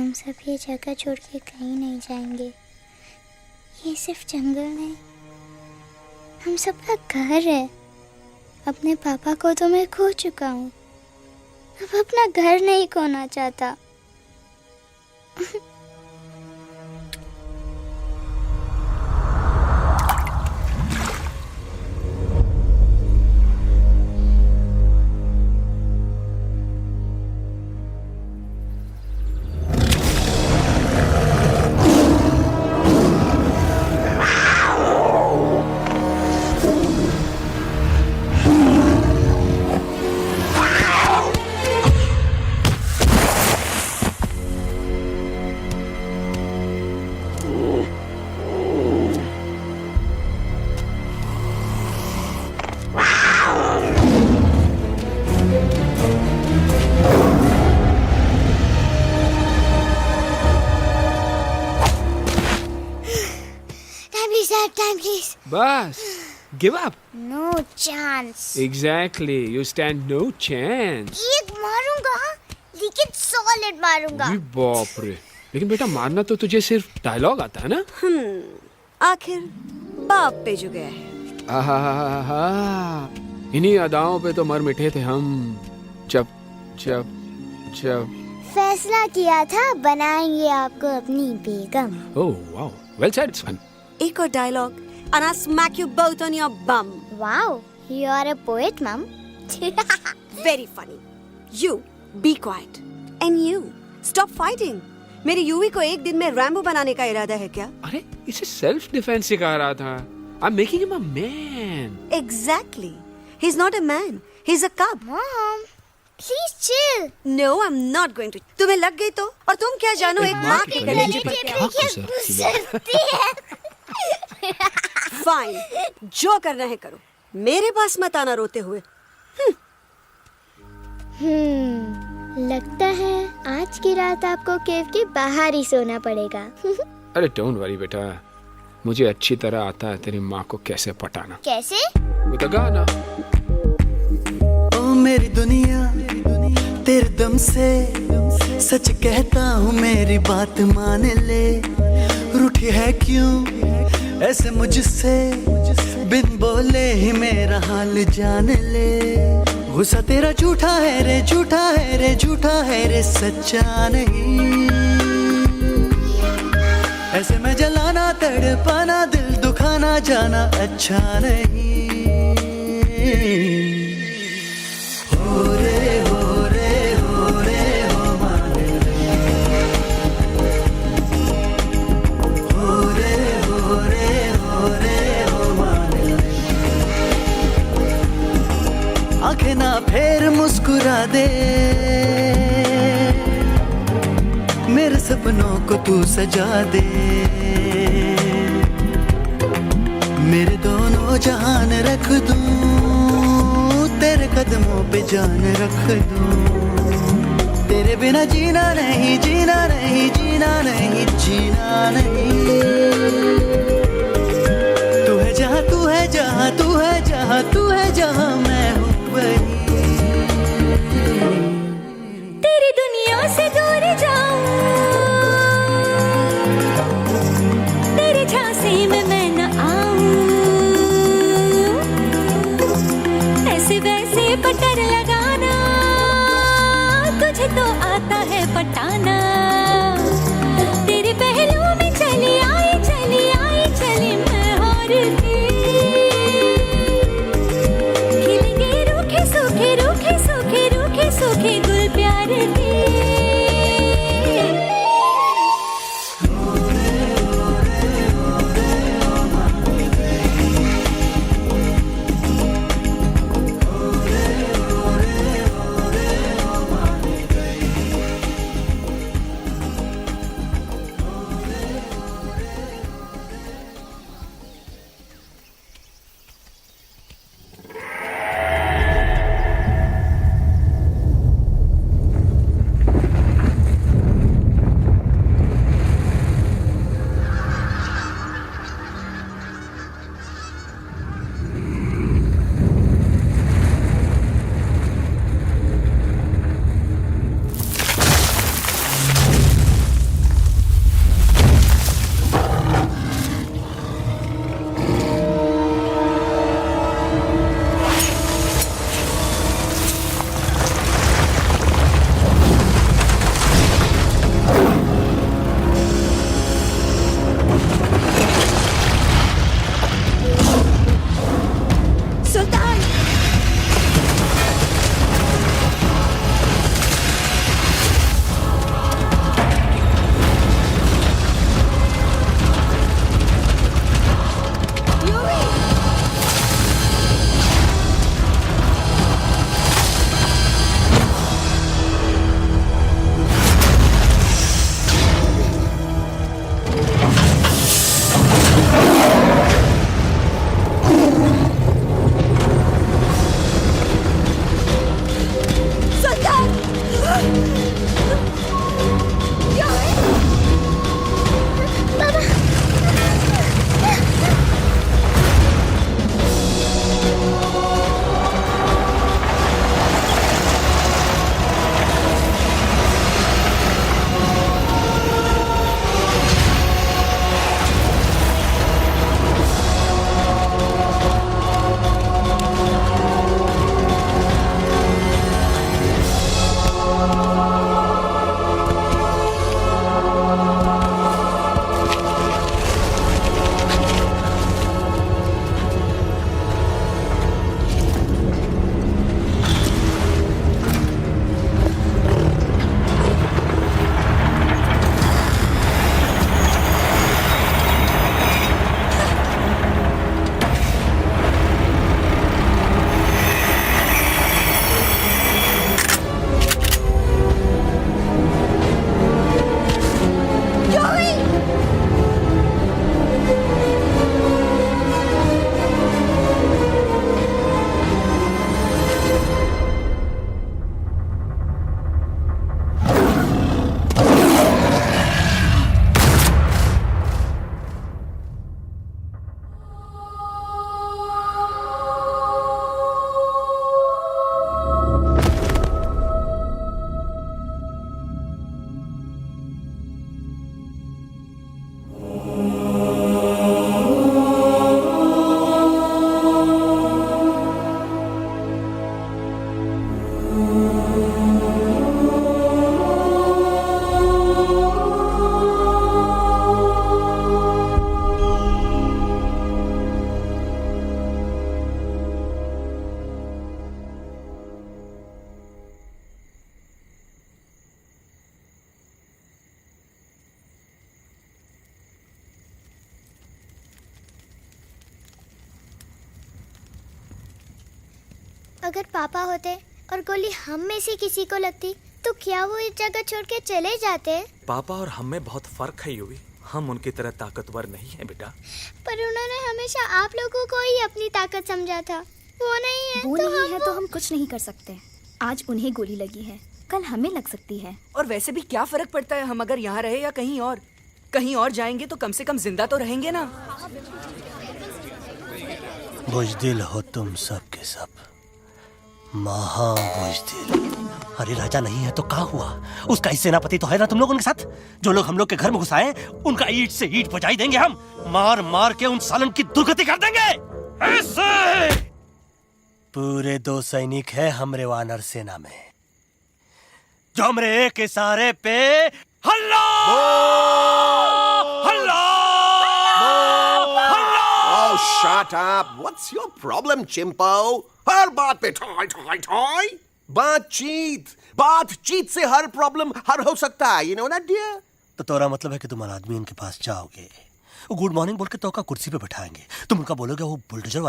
हम सब ये जगह छोड़ के कहीं नहीं जाएंगे। ये सिर्फ जंगल नहीं, हम सबका घर है। अपने पापा को तो मैं खो चुका हूँ, अब अपना घर नहीं खोना चाहता। Time, please. बस give up. No chance. Exactly, you stand no chance. एक मारूंगा, लेकिन solid मारूंगा। अरे बाप रे, लेकिन बेटा मारना तो तुझे सिर्फ डायलॉग आता है ना? आखिर बाप पे जो गया है। आहा, इन्हीं अदाओं पे तो मर मिटे थे हम जब जब जब फैसला किया था बनाएंगे आपको अपनी बेगम। Oh wow, well said, it's fun. एक और dialogue and I'll smack you both on your bum. Wow, you are a poet, mom. Very funny. You be quiet and you stop fighting. मेरे यूवी को एक दिन में Rambo बनाने का इरादा है क्या? अरे इसे सेल्फ डिफेंस सिखा रहा था। I'm making him a man. Exactly. He's not a man. He's a cub. Mom, please chill. No, I'm not going to. तुम्हें लग गई तो? और तुम क्या जानो एक माँ के कलेजे कलेजे पर पर क्या गुजरती है। फाइन, जो करना है करो, मेरे पास मत आना रोते हुए। लगता है आज की रात आपको केव के बाहर ही सोना पड़ेगा। अरे डोंट वरी बेटा, मुझे अच्छी तरह आता है तेरी माँ को कैसे पटाना। कैसे? वो गाना। ओ मेरी दुनिया तेरे दम से सच कहता हूँ, मेरी बात मान ले। रूठी है क्यों ऐसे मुझसे, बिन बोले ही मेरा हाल जान ले। गुस्सा तेरा झूठा है रे, झूठा है रे, झूठा है रे, सच्चा नहीं। ऐसे में जलाना तड़पाना, दिल दुखाना जाना अच्छा नहीं। हो रे हो रे हो रे हो माने रे, हो रे हो रे हो रे हो माने रे। आंखें ना फेर मुस्कुरा दे, मेरे सपनों को तू सजा दे। मेरे दोनों जहान रख दूं, तेरे कदमों पे जान रख दूं। तेरे बिना जीना नहीं, जीना नहीं, जीना नहीं, जीना नहीं। तू है जहाँ, तू है जहाँ, तू है जहाँ, तू है जहाँ, मैं हूँ वही। तेरी दुनिया से दूर जाऊं, तेरे झांसे में मैं न आऊं। ऐसे वैसे पटर लगाना, तुझे तो आता है पटाना। तेरे पहलू में चली आई, चली आई, चली मैं हार के। खिलेंगे रूखे सूखे अगर पापा होते और गोली हम में से किसी को लगती तो क्या वो इस जगह छोड़ के चले जाते? पापा और हम में बहुत फर्क है यूवी। हम उनकी तरह ताकतवर नहीं है बेटा। पर उन्होंने हमेशा आप लोगों को ही अपनी ताकत समझा था। वो नहीं है वो तो नहीं है तो हम कुछ नहीं कर सकते। आज उन्हें गोली लगी है, कल हमें लग सकती है। और वैसे भी क्या फर्क पड़ता है हम अगर यहाँ रहे या कहीं और? कहीं और जाएंगे तो कम से कम जिंदा तो रहेंगे ना। बुज़दिल हो तुम सब के सब, महा बुज़दिल। अरे राजा नहीं है तो क्या हुआ? उसका ही सेनापति तो है ना तुम लोगों के साथ। जो लोग हम लोग के घर में घुसाए उनका ईंट से ईंट बजाई देंगे हम। मार मार के उन सालन की दुर्गति कर देंगे ऐसे। पूरे 2 सैनिक है हमरे वानर सेना में जो हमरे एक इशारे पे हल्ला हल्ला हल्ला। Oh, shut up! What's your problem, Chimpo? हर बात पे ठॉय ठॉय ठॉय। बातचीत से हर प्रॉब्लम हल हो सकता है। You know that, dear? तो तोरा मतलब है कि तुम आदमी उनके पास जाओगे, वो गुड मॉर्निंग बोल के तो का कुर्सी पे बैठाएंगे। तुम उनका बोलोगे वो बुलडोजर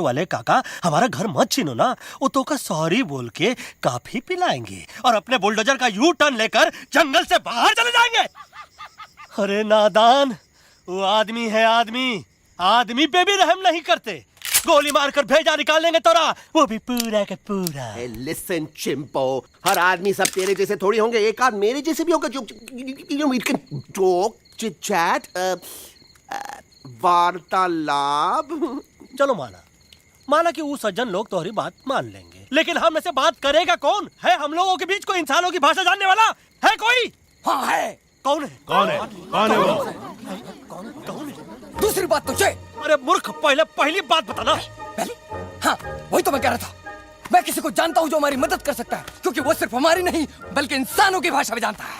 वाले काका हमारा घर मत छीनो ना। वो तो का सॉरी बोल के काफी पिलाएंगे और अपने बुलडोजर का यू टर्न लेकर जंगल से बाहर चले जाएंगे। अरे नादान, वो आदमी है आदमी पे भी रहम नहीं करते। गोली मारकर भेजा निकाल लेंगे तोरा, वो भी पूरा का पूरा। Hey, listen, Chimpo. हर आदमी सब तेरे जैसे थोड़ी होंगे। एक आध मेरे जैसे भी होगा जो we can talk, chit chat, वार्तालाप। चलो माना कि वो सज्जन लोग तुम्हारी बात मान लेंगे, लेकिन हम में से बात करेगा कौन? है हम लोगों के बीच कोई इंसानों की भाषा जानने वाला है कोई? हाँ है। कौन है वो? दूसरी बात तो ये। अरे मूर्ख, पहली बात बताना। पहले? हाँ, वही तो मैं कह रहा था। मैं किसी को जानता हूँ जो हमारी मदद कर सकता है, क्योंकि वो सिर्फ हमारी नहीं बल्कि इंसानों की भाषा भी जानता है।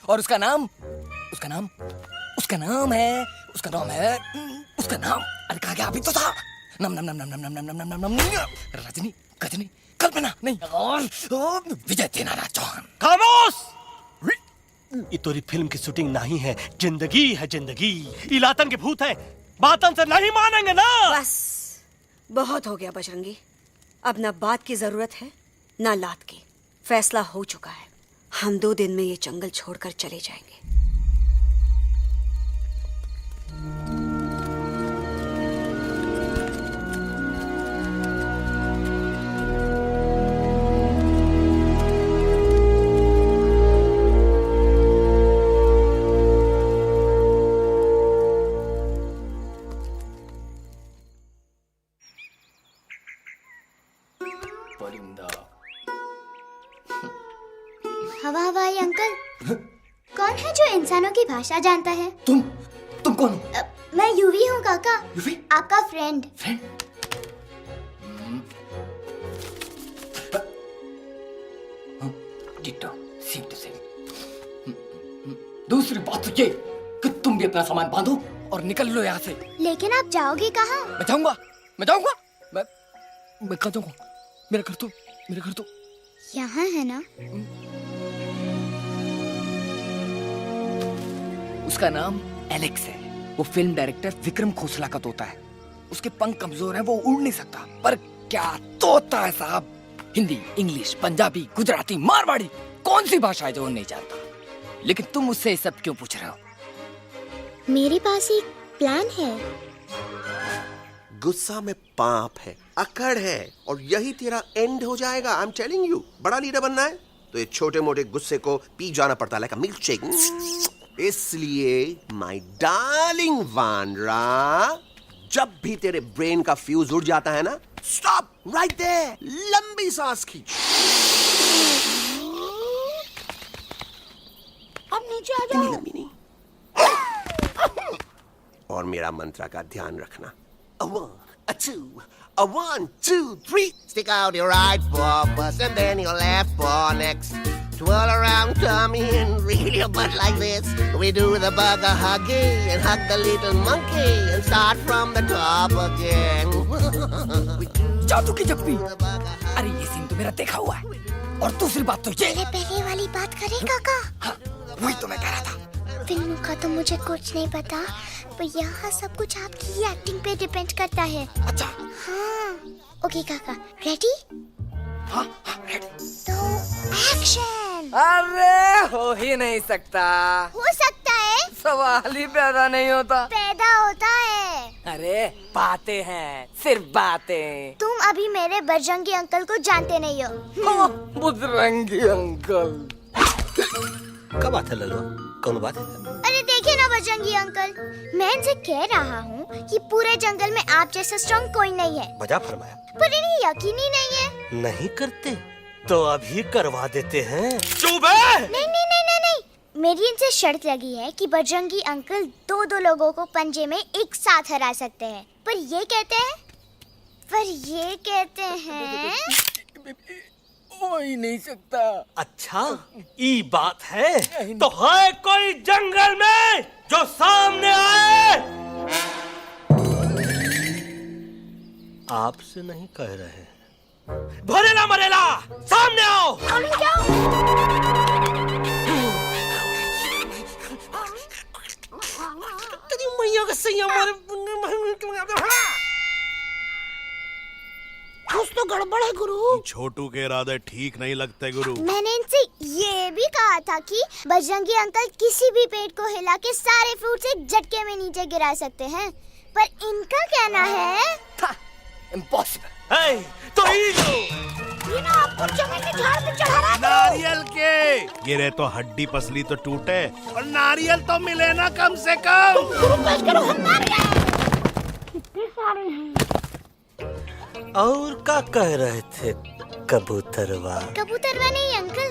और उसका नाम है अरे कहा गया अभी तो था। नम रजनी गजनी कल्पना नहीं और विजय तेनालीराम चौहान। खामोश! ये तोरी फिल्म की शूटिंग नहीं है, जिंदगी है जिंदगी। इलातन के भूत है, बातन से नहीं मानेंगे ना। बस बहुत हो गया बजरंगी। अब ना बात की जरूरत है ना लात की। फैसला हो चुका है। हम 2 दिन में ये जंगल छोड़कर चले जाएंगे। हवाई अंकल, कौन है जो इंसानों की भाषा जानता है? तुम कौन हो? मैं यूवी हूँ काका। यूवी? आपका फ्रेंड। दूसरी बात तो ये कि तुम भी अपना सामान बांधो और निकल लो यहाँ से। लेकिन आप जाओगे कहाँ? मैं जाऊंगा मैं कहाँ जाऊंगा? मेरा घर तो यहाँ है ना। उसका नाम एलेक्स है। वो फिल्म डायरेक्टर विक्रम खोसला का तोता है। उसके पंख कमजोर हैं, वो उड़ नहीं सकता। पर क्या तोता है साहब। हिंदी, इंग्लिश, पंजाबी, गुजराती, मारवाड़ी, कौन सी भाषा है जो वो नहीं जानता। लेकिन तुम उससे ये सब क्यों पूछ रहे हो? मेरे पास एक प्लान है। गुस्सा में पाप है, अकड़ है, और यही तेरा एंड हो जाएगा। आई एम टेलिंग यू। बड़ा लीडर बनना है तो ये छोटे मोटे गुस्से को पी जाना पड़ता है, लाइक अ मिल्क शेक। इसलिए माय डार्लिंग वानरा, जब भी तेरे ब्रेन का फ्यूज उड़ जाता है ना, स्टॉप राइट देयर, लंबी सांस खींच। अब नीचे आ जाओ। लंबी नहीं। और मेरा मंत्र का ध्यान रखना। A 1, a 2, a 1, 2, 3. Stick out your right paw first and then your left paw next. Twirl around tummy and reel your butt like this. We do the bugger huggy and hug the little monkey and start from the top again. जादू की जप्पी। अरे ये scene तो मेरा देखा हुआ है। और दूसरी बात तो ये। पहले वाली बात करें काका। हाँ, वही तो मैं कह रहा था। फिल्मों का तो मुझे कुछ नहीं पता, पर यहाँ सब कुछ आपकी एक्टिंग पे डिपेंड करता है। अच्छा। हाँ। ओके काका, रेडी? हाँ रेडी। तो एक्शन। अरे हो ही नहीं सकता। हो सकता है। सवाल ही पैदा नहीं होता। पैदा होता है। अरे बातें हैं, सिर्फ बातें। तुम अभी मेरे बजरंगी अंकल को जानते नहीं हो। बजरंगी अंकल। क्या बात है लल्लू, कौन बात है? अरे देखिए ना बजरंगी अंकल, मैं इनसे कह रहा हूँ कि पूरे जंगल में आप जैसा स्ट्रॉन्ग कोई नहीं है। बजा फरमाया। पर इन्हें यकीन ही नहीं है। नहीं करते तो अभी करवा देते हैं। चुप है। नहीं नहीं नहीं नहीं नहीं, मेरी इनसे शर्त लगी है कि बजरंगी अंकल दो लोगों को पंजे में एक साथ हरा सकते हैं। पर ये कहते हैं हो ही नहीं सकता। अच्छा ये बात है तो है कोई जंगल में जो सामने आए? आपसे नहीं कह रहे, भरेला मरेला सामने आओ। तेरी मैया का सही हमारे कुछ तो गड़बड़ है गुरु। छोटू के इरादे ठीक नहीं लगते गुरु। मैंने इनसे ये भी कहा था कि बजरंगी अंकल किसी भी पेड़ को हिला के सारे फ्रूट्स एक झटके में नीचे गिरा सकते हैं, पर इनका कहना है इम्पॉसिबल। तो ये ना आपको जमीन के झाड़ पे चढ़ा रहा है। नारियल के गिरे तो हड्डी पसली तो टूटे और नारियल तो मिले ना कम से कम। गुरु पेश करो हम नारियल। कितने सारे हैं। और क्या कह रहे थे कबूतरवा? कबूतरवा नहीं अंकल,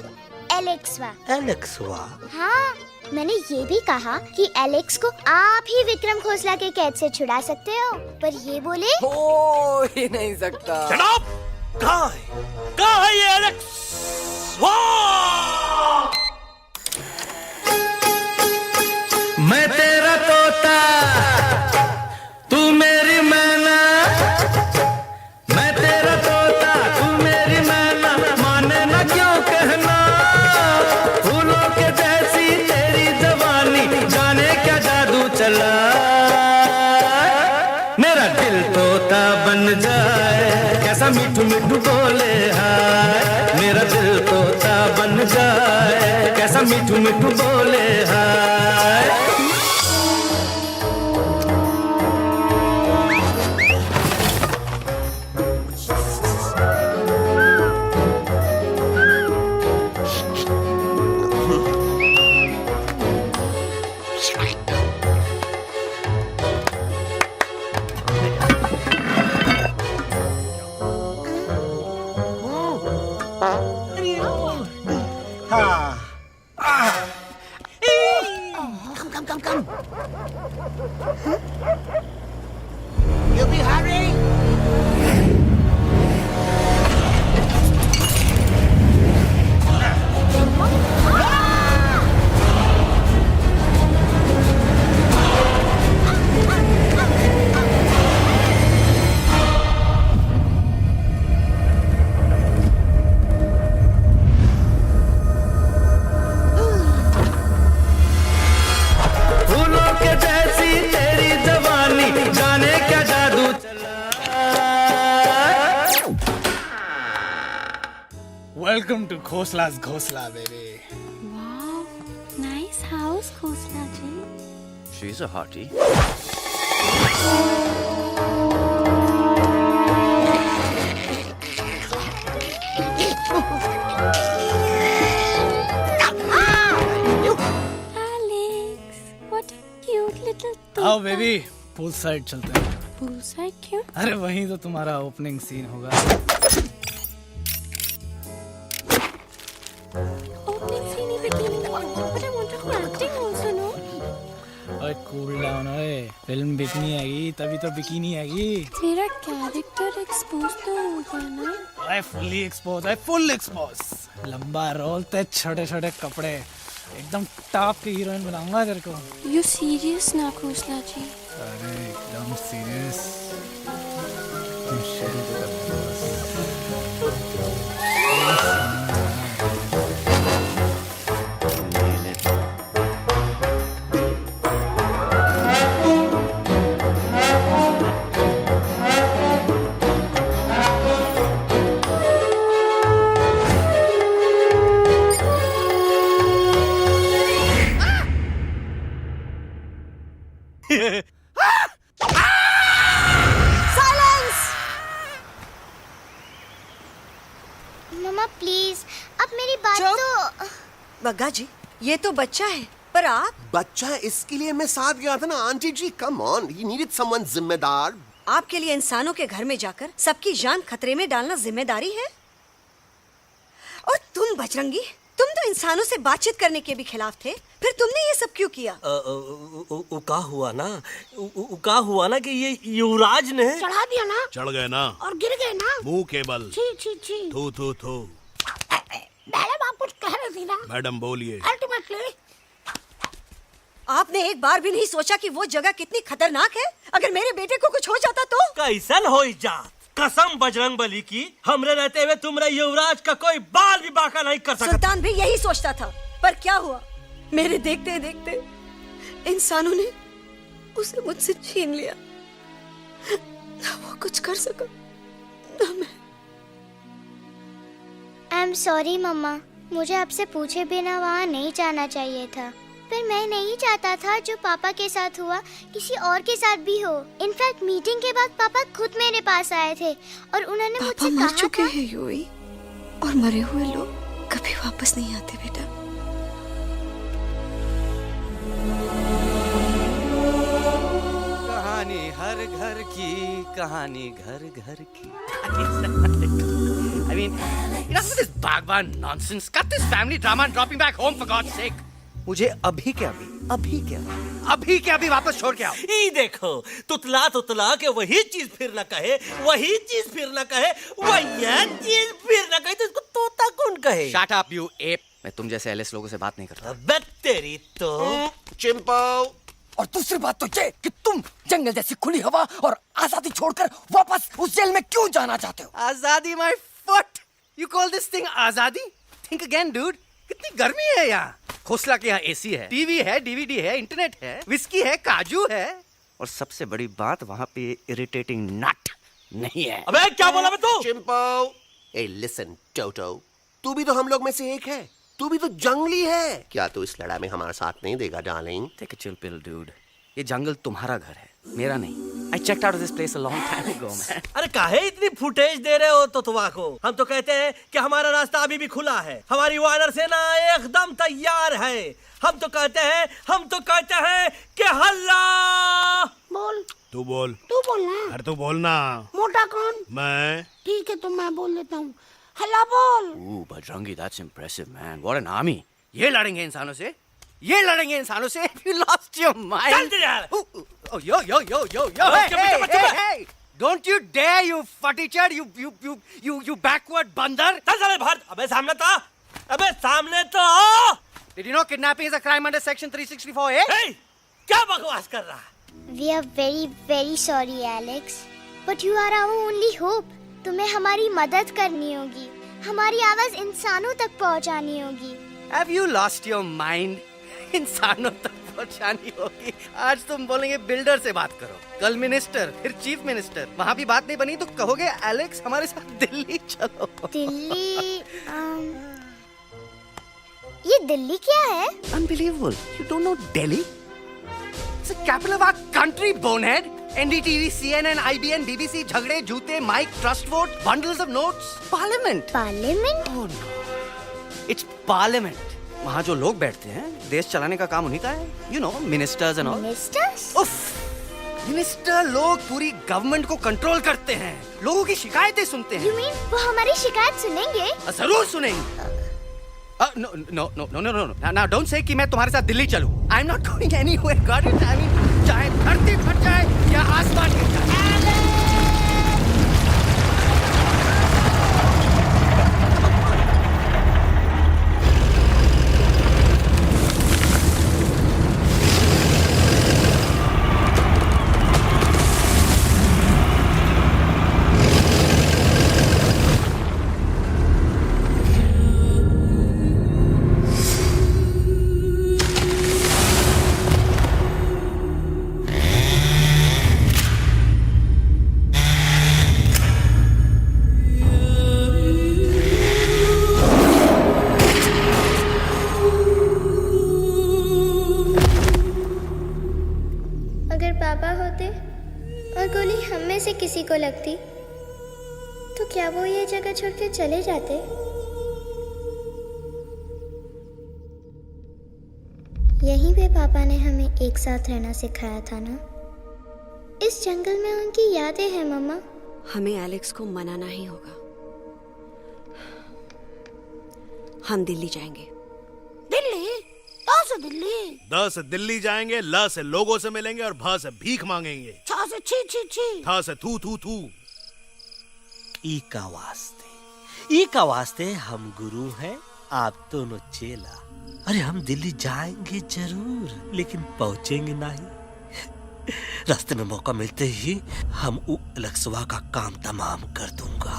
एलेक्सवा। एलेक्सवा? हाँ, मैंने ये भी कहा कि एलेक्स को आप ही विक्रम खोसला के कैद से छुड़ा सकते हो, पर ये बोले हो ही नहीं सकता। जनाब कहाँ है ये एलेक्स? मैं तेरा तोता तू मेरी मैना, मैं तेरा तोता तू मेरी मैना, माने ना क्यों कहना, फूलों के जैसी तेरी जवानी, जाने क्या जादू चला, मेरा दिल तोता बन जाए, कैसा मिठू मिठू बोले हाय, मेरा दिल तोता बन जाए, कैसा मिठू मिठू बोले हाय। Welcome to Khosla's Khosla, baby. Wow, nice house, Khosla ji. She's a hottie. Alex, what a cute little आओ बेबी, पूल साइड चलते हैं। पूल साइड क्यों? अरे वहीं तो तुम्हारा ओपनिंग सीन होगा। Opening scene ही बिकिनी में, but I want to do acting also, no? ओए कूल डाउन ओए, फिल्म बिकनी आएगी तभी तो बिकिनी आएगी। तेरा कैरेक्टर एक्सपोज तो होगा ना? ओए फुल्ली एक्सपोज, ओए फुल एक्सपोज। लंबा रोल ते छोटे छोटे कपड़े, एकदम टॉप की हीरोइन बनाऊंगा तेरे को। You serious ना खोसला जी? अरे एकदम सीरियस। बग्गा जी, ये तो बच्चा है, पर आप? बच्चा है इसके लिए मैं साथ गया था ना aunty ji. Come on, he needed someone जिम्मेदार। आपके लिए इंसानों के घर में जाकर सबकी जान खतरे में डालना जिम्मेदारी है? और तुम बजरंगी, तुम तो इंसानों से बातचीत करने के भी खिलाफ थे, फिर तुमने ये सब क्यों किया? का हुआ ना कि ये युवराज ने चढ़ा दिया ना, चढ़ गए ना और गिर गए ना। मुंह के बल। छी छी छी। थू थू थू। मैडम आप कुछ कह रही थी ना। मैडम बोलिए। अल्टीमेटली आपने एक बार भी नहीं सोचा कि वो जगह कितनी खतरनाक है? अगर मेरे बेटे को कुछ हो जाता तो? कैसन हो जा, कसम बजरंग बली की, हमरे रहते हुए तुमरे युवराज का कोई बाल भी बाका नहीं कर सकता। सुल्तान भी यही सोचता था, पर क्या हुआ? मेरे देखते देखते इंसानों ने उसे मुझसे छीन लिया। ना वो कुछ कर सका, ना मैं। आई एम सॉरी मम्मा, मुझे आपसे पूछे बिना वहाँ नहीं जाना चाहिए था। पर मैं नहीं चाहता था जो पापा के साथ हुआ किसी और के साथ भी हो। इनफैक्ट मीटिंग के बाद पापा खुद मेरे पास आए थे और उन्होंने मुझसे कहा मर चुके हैं यूई, और मरे हुए लोग कभी वापस नहीं आते बेटा। कहानी हर घर की, कहानी घर घर की। I mean, enough of this Bhagwan nonsense. Cut this family drama and drop me back home for God's sake. मुझे अभी के अभी वापस छोड़ के आओ। ई देखो, तुतला तुतला के वही चीज फिर न कहे, वही चीज फिर न कहे, वही चीज फिर न कहे, तो इसको तोता कौन कहे? Shut up, you ape. मैं तुम जैसे एलिस लोगों से बात नहीं करता। अबे तेरी तो। चिंपो। और दूसरी बात तो ये कि तुम जंगल जैसी खुली हवा और आजादी छोड़कर वापस उस जेल में क्यों जाना चाहते हो? आजादी my foot. You call this thing आजादी? Think again, dude. कितनी गर्मी है यहाँ। खोसला के यहाँ एसी है, टीवी है, डीवीडी है, इंटरनेट है, विस्की है, काजू है, और सबसे बड़ी बात वहाँ पे इरिटेटिंग नट नहीं है। अबे क्या बोला मैं तू? चिंपो। ए लिसन टोटो, तू भी तो हम लोग में से एक है। तू भी तो जंगली है। क्या तू इस लड़ाई में हमारा साथ नहीं देगा darling? Take a chill pill, dude. ये जंगल तुम्हारा घर है, मेरा नहीं। I checked out of this place a long time ago, man. अरे काहे इतनी फुटेज दे रहे हो तो तुवा को? हम तो कहते हैं कि हमारा रास्ता अभी भी खुला है, हमारी वानर सेना एकदम तैयार है। हम तो कहते हैं कि हल्ला। बोल। तू बोल। तू बोलना। अरे तू बोलना। मोटा कौन? मैं। ठीक है तो मैं बोल देता हूँ। हल्ला बोल। Ooh, Bajrangi, that's impressive, man. What an army. ये लड़ेंगे इंसानों से? ये लड़ेंगे इंसानों से? You lost your mind. चल यार। Oh, yo. Hey. Don't you dare, you futichard, you backward बंदर. चल चल भारत। अबे सामने तो। Did you know kidnapping is a crime under section 364A? Hey, क्या बकवास कर रहा है? We are very very sorry Alex, but you are our only hope. तुम्हें हमारी मदद करनी होगी, हमारी आवाज इंसानों तक पहुंचानी होगी। Have you lost your mind? इंसानों तक पहुंचानी होगी। आज तुम बोलेंगे बिल्डर से बात करो, कल मिनिस्टर, फिर चीफ मिनिस्टर। वहाँ भी बात नहीं बनी तो कहोगे एलेक्स हमारे साथ दिल्ली चलो। दिल्ली? ये दिल्ली क्या है? Unbelievable. You don't know Delhi? It's the capital of our country, bonehead. NDTV, CNN, IBN, BBC, झगड़े, जूते, mic, trust vote, bundles of notes. Parliament. Parliament? Oh no. It's Parliament. वहाँ जो लोग बैठते हैं, देश चलाने का काम उन्हीं का है। You know, ministers and all. Ministers? उफ! मिनिस्टर लोग पूरी गवर्नमेंट को कंट्रोल करते हैं, लोगों की शिकायतें सुनते हैं। You mean वो हमारी शिकायत सुनेंगे? जरूर सुनेंगे। No. Now don't say कि मैं तुम्हारे साथ दिल्ली चलूं. I'm not going anywhere. Got it? I mean, चाहे धरती फट जाए या आसमान गिर जाए। किसी को लगती तो क्या वो ये जगह छोड़ के चले जाते? यहीं पे पापा ने हमें एक साथ रहना सिखाया था ना। इस जंगल में उनकी यादें हैं मम्मा। हमें एलेक्स को मनाना ही होगा। हम दिल्ली जाएंगे। दिल्ली? कहाँ से दिल्ली? द से दिल्ली जाएंगे, ल से लोगों से मिलेंगे और भ से भीख मांगेंगे, छ से छी छी छी, थ से थू थू थू। ई का वास्ते हम गुरु हैं, आप दोनों चेला। अरे हम दिल्ली जाएंगे जरूर, लेकिन पहुंचेंगे नहीं। रास्ते में मौका मिलते ही हम अलक्सवा का काम तमाम कर दूंगा।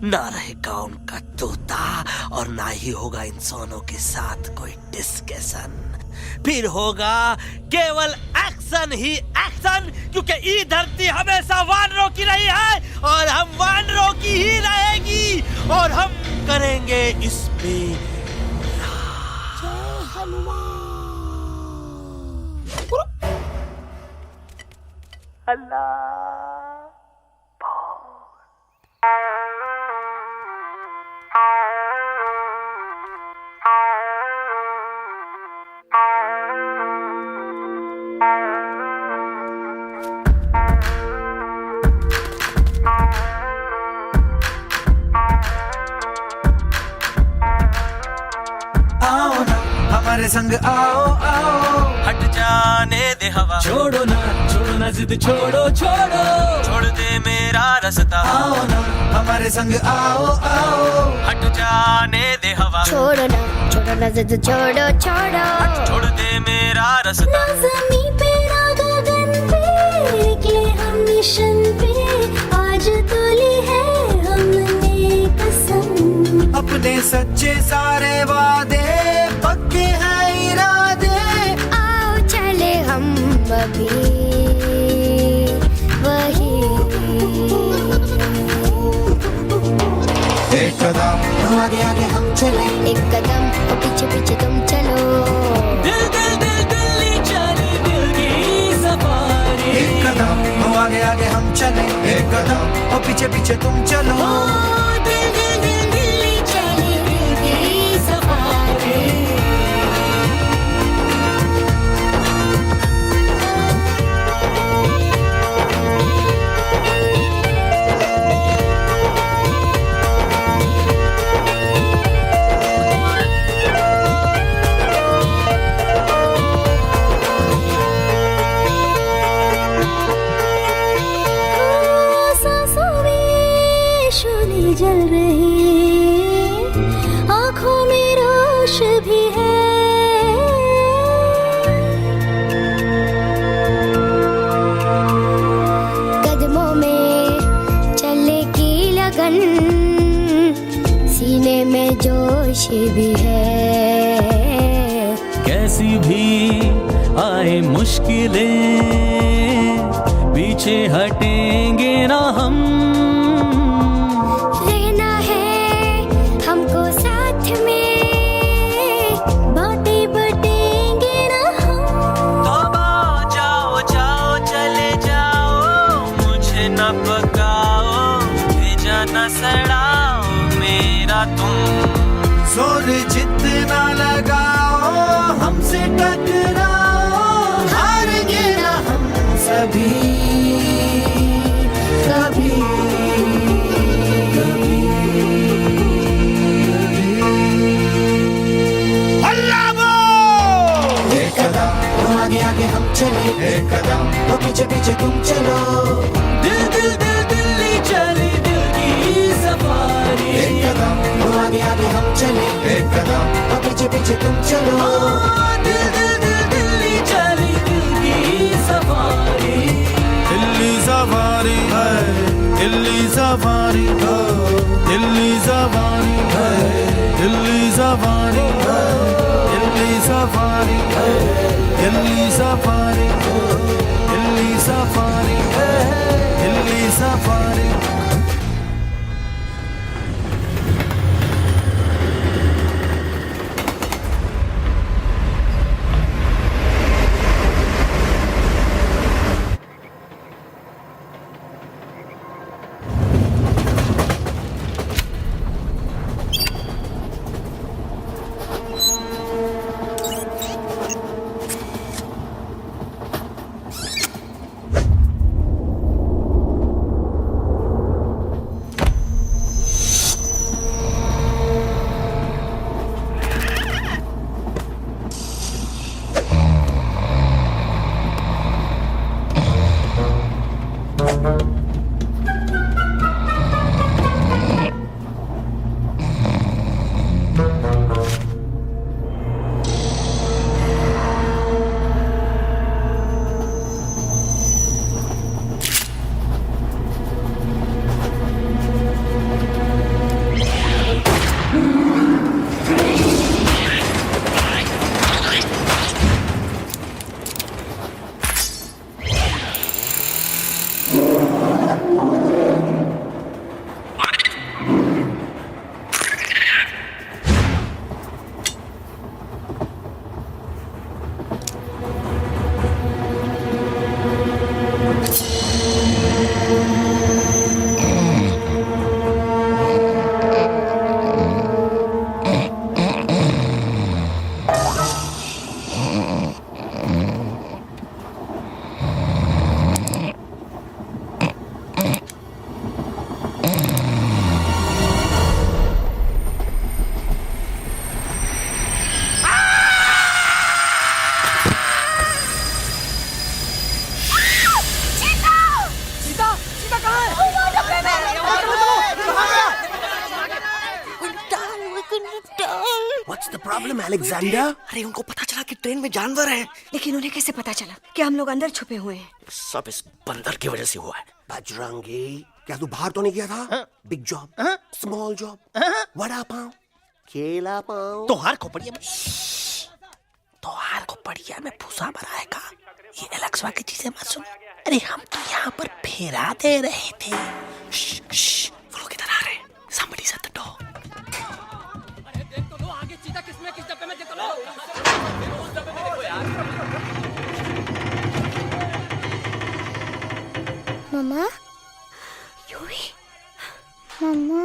ना रहेगा उनका तोता और ना ही होगा इंसानों के साथ कोई डिस्कशन। फिर होगा केवल एक्शन ही एक्शन, क्योंकि ये धरती हमेशा वानरों की रही है और हम वानरों की ही रहेगी, और हम करेंगे इस पे आओ ना हमारे संग आओ आओ, हट जाने दे हवा, छोड़ो ना जिद, छोड़ो छोड़ दे मेरा रास्ता। आओ ना हमारे संग आओ आओ, हट जाने दे हवा, छोड़ो ना जिद, छोड़ो छोड़ दे मेरा रास्ता। ज़मीं पे ना गगन पे, निकले हम मिशन पे, आज तो ली है हमने कसम। अपने सच्चे सारे वादे पक्के हैं इरादे, आओ चले हम अभी वही। एक कदम आगे आगे हम चले, एक कदम और पीछे पीछे तुम चलो। दिल्ली चले दिल की सफारी। एक कदम आगे आगे हम चले, एक कदम और पीछे पीछे तुम चलो। दिल्ली चले दिल की सफारी। जल रही आँखों में रोश भी है, कदमों में चलेगी लगन, सीने में जोश भी है। कैसी भी आए मुश्किलें, पीछे हटेंगे ना हम। रहना है हमको साथ में, बातें बटेंगे ना हम। जाओ जाओ चले जाओ, मुझे न पकाओ, भेजा न सड़ाओ मेरा तुम। जोर जितना लगाओ हमसे टकराओ, हारेंगे ना हम सभी कभी। एक कदम आगे आगे हम चले, एक कदम और पीछे पीछे तुम चलो। दिल्ली चले दिल की सफारी। एक कदम आगे आगे हम चले, एक कदम और पीछे पीछे तुम चलो। दिल्ली चले दिल की सफारी। दिल्ली सवारी है, दिल्ली सवारी है, दिल्ली सवारी है, दिल्ली सवारी है, दिल्ली सवारी है, दिल्ली सवारी है, दिल्ली सवारी है, दिल्ली सवारी। What's the problem, Alexander? अरे उनको पता चला कि ट्रेन में जानवर है, लेकिन उन्हें कैसे पता चला कि हम लोग अंदर छुपे हुए हैं? सब इस बंदर की वजह से हुआ है। बजरंगी, क्या तू बाहर तो नहीं गया था? Big job, small job, vada pav, केला पाव। तोहार खोपड़िया में भूसा भराएगा। ये एलेक्सा की चीजें मत सुन। अरे हम तो यहाँ पर फेरा दे रहे थे। वो लोग इधर आ रहे हैं। Somebody's at the door. Mamma, Yuvi, mamma,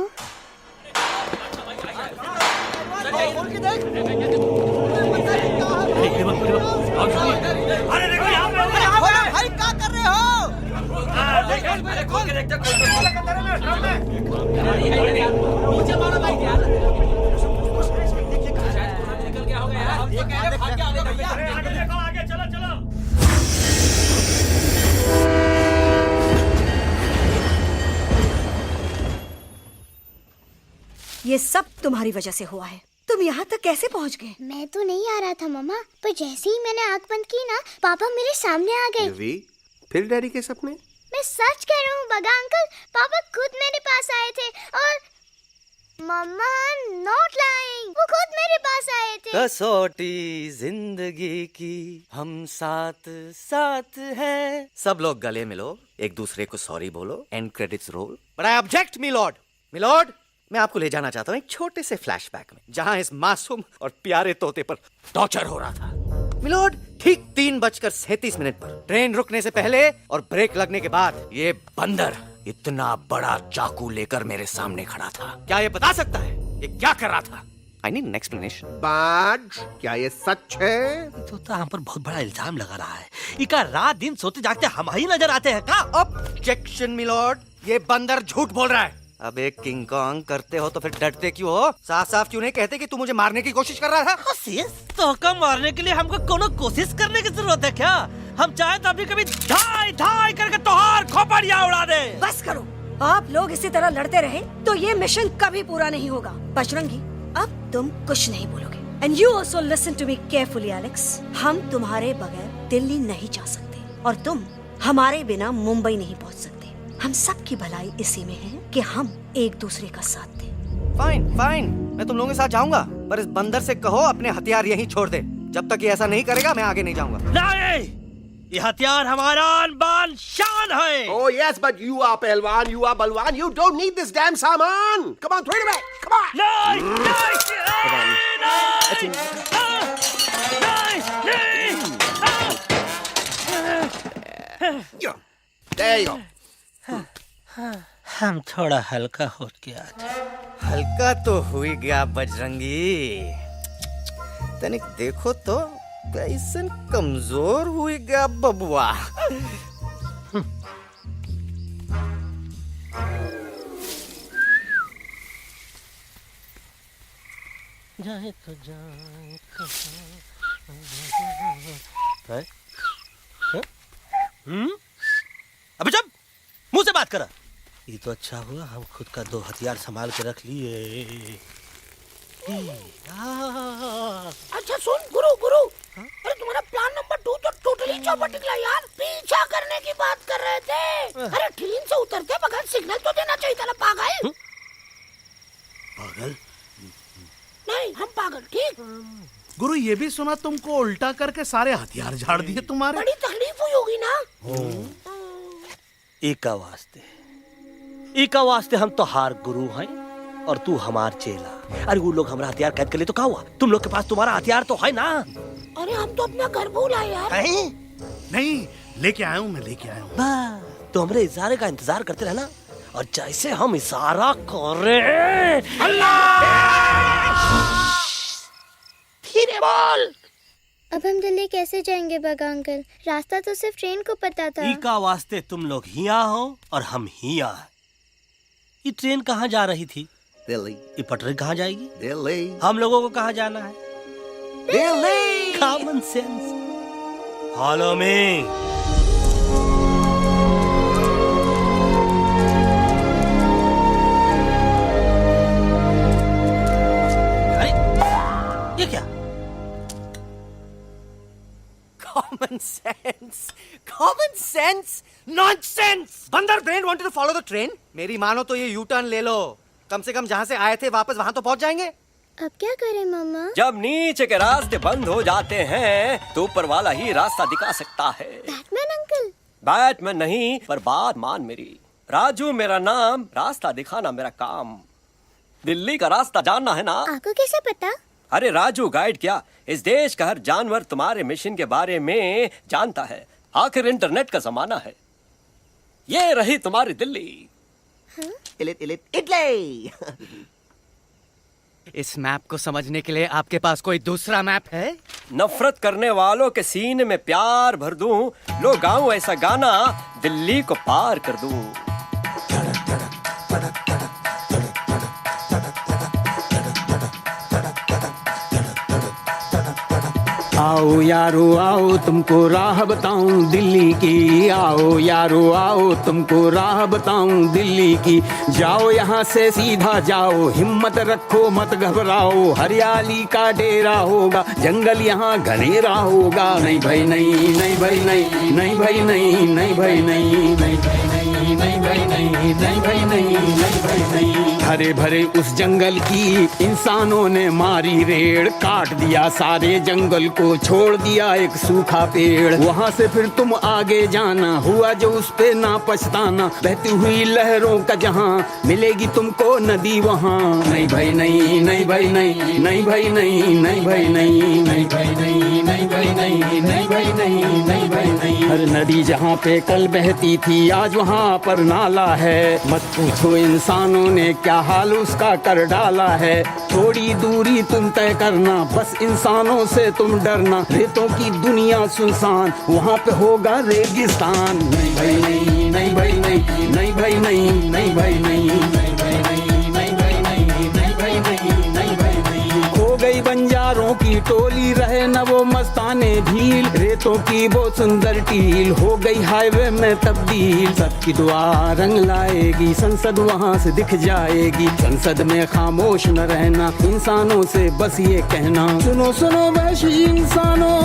अरे देखो यहाँ पे भाई क्या कर रहे ये सब तुम्हारी वजह से हुआ है। तुम यहाँ तक कैसे पहुँच गए? मैं तो नहीं आ रहा था मम्मा, पर जैसे ही मैंने आंख बंद की ना, पापा मेरे सामने आ गए। यूवी, फिर डैडी के सपने? मैं सच कह रहा हूँ बगा अंकल, पापा खुद मेरे पास आए थे और मम्मा नॉट लाइंग, वो खुद मेरे पास आए थे। कसौटी जिंदगी की हम साथ साथ हैं। सब लोग गले मिलो, एक दूसरे को सॉरी बोलो, and credits roll. But I object milord. Milord, मैं आपको ले जाना चाहता हूँ एक छोटे से फ्लैशबैक में, जहाँ इस मासूम और प्यारे तोते पर टॉर्चर हो रहा था। मिलॉर्ड, ठीक 3:37 पर ट्रेन रुकने से पहले और ब्रेक लगने के बाद ये बंदर इतना बड़ा चाकू लेकर मेरे सामने खड़ा था। क्या ये बता सकता है ये क्या कर रहा था? I need an explanation. बाज, क्या ये सच है? तो हम पर बहुत बड़ा इल्जाम लगा रहा है। इका रात दिन सोते जागते हम ही नजर आते हैं का? ऑब्जेक्शन मिलॉर्ड, ये बंदर झूठ बोल रहा है। अब एक किंग कॉन्ग करते हो तो फिर डरते क्यों हो? साफ साफ क्यों नहीं कहते कि तू मुझे मारने की कोशिश कर रहा था? तो कम मारने के लिए हमको कोनो कोशिश करने की जरूरत है क्या? हम चाहे तो अभी कभी धाई धाई करके तोहार खोपड़िया उड़ा दे। बस करो, आप लोग इसी तरह लड़ते रहे तो ये मिशन कभी पूरा नहीं होगा। बजरंगी, अब तुम कुछ नहीं बोलोगे। And you also listen to me carefully Alex. हम तुम्हारे बगैर दिल्ली नहीं जा सकते और तुम हमारे बिना मुंबई नहीं पहुंच सकते। हम सब की भलाई इसी में है कि हम एक दूसरे का साथ दें। फाइन फाइन, मैं तुम लोगों के साथ जाऊंगा, पर इस बंदर से कहो अपने हथियार यहीं छोड़ दे। जब तक ये ऐसा नहीं करेगा मैं आगे नहीं जाऊंगा। नहीं, ये हथियार हमारा आन बान शान है। Oh yes, but you are पहलवान, you are बलवान, you don't need this damn सामान. Come on, throw it away. Come on. There you go. हम थोड़ा हल्का हो गया था। हल्का तो हुई गया बजरंगी, तनिक देखो तो कैसन कमजोर हुई गया बबुआ। जाए तो जाए अबे जब मुंह से बात करा। ये तो अच्छा हुआ हम खुद का 2 हथियार संभाल के रख लिए। अच्छा सुन गुरु गुरु, अरे तुम्हारा प्लान नंबर 2 तो टोटली चौपट निकला यार। पीछा करने की बात कर रहे थे। अरे ट्रेन से उतरते बगैर सिग्नल तो देना चाहिए था ना पागल। पागल नहीं, हम पागल, ठीक। गुरु, ये भी सुना तुमको उल्टा करके सारे हथियार झाड़ दिए तुम्हारे। बड़ी तकलीफ हुई होगी ना। इका वास्ते हम तो हार गुरु हैं और तू हमार चेला। अरे वो लोग हमारा हथियार कैद कर ले तो क्या हुआ? तुम लोग के पास तुम्हारा हथियार तो है ना। अरे हम तो अपना घर भूल आए यार। नहीं, लेके आया हूँ, मैं लेके आया हूँ। तो हमारे इशारे का इंतजार करते रहना और जैसे हम इशारा कर रहे फिर बोल। अब हम दिल्ली कैसे जाएंगे बगा अंकल? रास्ता तो सिर्फ ट्रेन को पता था। ई का वास्ते तुम लोग हिया हो और हम हिया। ये ट्रेन कहाँ जा रही थी? दिल्ली। ये पटरी कहाँ जाएगी? दिल्ली। हम लोगों को कहाँ जाना है? Delhi. Common sense. Follow me. अरे ये क्या? Common sense. Common sense. Nonsense. बंदर brain wanted to follow the train. मेरी मानो तो ये यू टर्न ले लो। कम से कम जहाँ से आए थे वापस वहाँ तो पहुँच जाएंगे। अब क्या करें मामा? जब नीचे के रास्ते बंद हो जाते हैं तो ऊपर वाला ही रास्ता दिखा सकता है। Batman uncle? बैटमैन नहीं, पर बात मान मेरी। राजू मेरा नाम, रास्ता दिखाना मेरा काम। दिल्ली का रास्ता जानना है ना? आपको कैसे पता? अरे राजू गाइड क्या, इस देश का हर जानवर तुम्हारे मिशन के बारे में जानता है। आखिर इंटरनेट का जमाना है। ये रही तुम्हारी दिल्ली। इटली। इस मैप को समझने के लिए आपके पास कोई दूसरा मैप है? नफरत करने वालों के सीने में प्यार भर दूं, लो गाऊं ऐसा गाना, दिल्ली को पार कर दूं। आओ यारो आओ तुमको राह बताऊं दिल्ली की। आओ यारो आओ तुमको राह बताऊं दिल्ली की। जाओ यहाँ से सीधा जाओ, हिम्मत रखो मत घबराओ। हरियाली का डेरा होगा, जंगल यहाँ घनेरा होगा। नहीं भाई नहीं, नहीं भाई नहीं, नहीं भाई नहीं, नहीं भाई नहीं, नहीं भाई नहीं, नहीं भाई नहीं, नहीं भाई नहीं, नहीं भाई नहीं। हरे भरे उस जंगल की इंसानों ने मारी रेड़, काट दिया सारे जंगल को, छोड़ दिया एक सूखा पेड़। वहाँ से फिर तुम आगे जाना, हुआ जो उस पे ना पछताना। बहती हुई लहरों का जहाँ, मिलेगी तुमको नदी वहाँ। नहीं भाई नहीं, नहीं भाई नहीं, नहीं भाई नहीं, नहीं भाई नहीं, नहीं भाई नहीं, नहीं भाई नहीं, नहीं भाई नहीं, नहीं भाई नहीं। हर नदी जहाँ पे कल बहती थी आज वहाँ पर नाला है। मत पूछो इंसानों ने क्या हाल उसका कर डाला है। थोड़ी दूरी तुम तय करना, बस इंसानों से तुम डरना। रेतों की दुनिया सुनसान, वहाँ पे होगा रेगिस्तान। नहीं भाई नहीं, नहीं भाई नहीं, नहीं भाई नहीं, नहीं भाई नहीं, नहीं भाई नहीं, नहीं भाई नहीं, नहीं भाई नहीं, नहीं भाई नहीं। खो गई बंजारों की टोली, रहे न वो मस्ताने भील। रेतों की वो सुंदर टील हो गई हाईवे में तब्दील। सबकी दुआ रंग लाएगी, संसद वहाँ से दिख जाएगी। संसद में खामोश न रहना, इंसानों से बस ये कहना। सुनो सुनो वैशी इंसानों,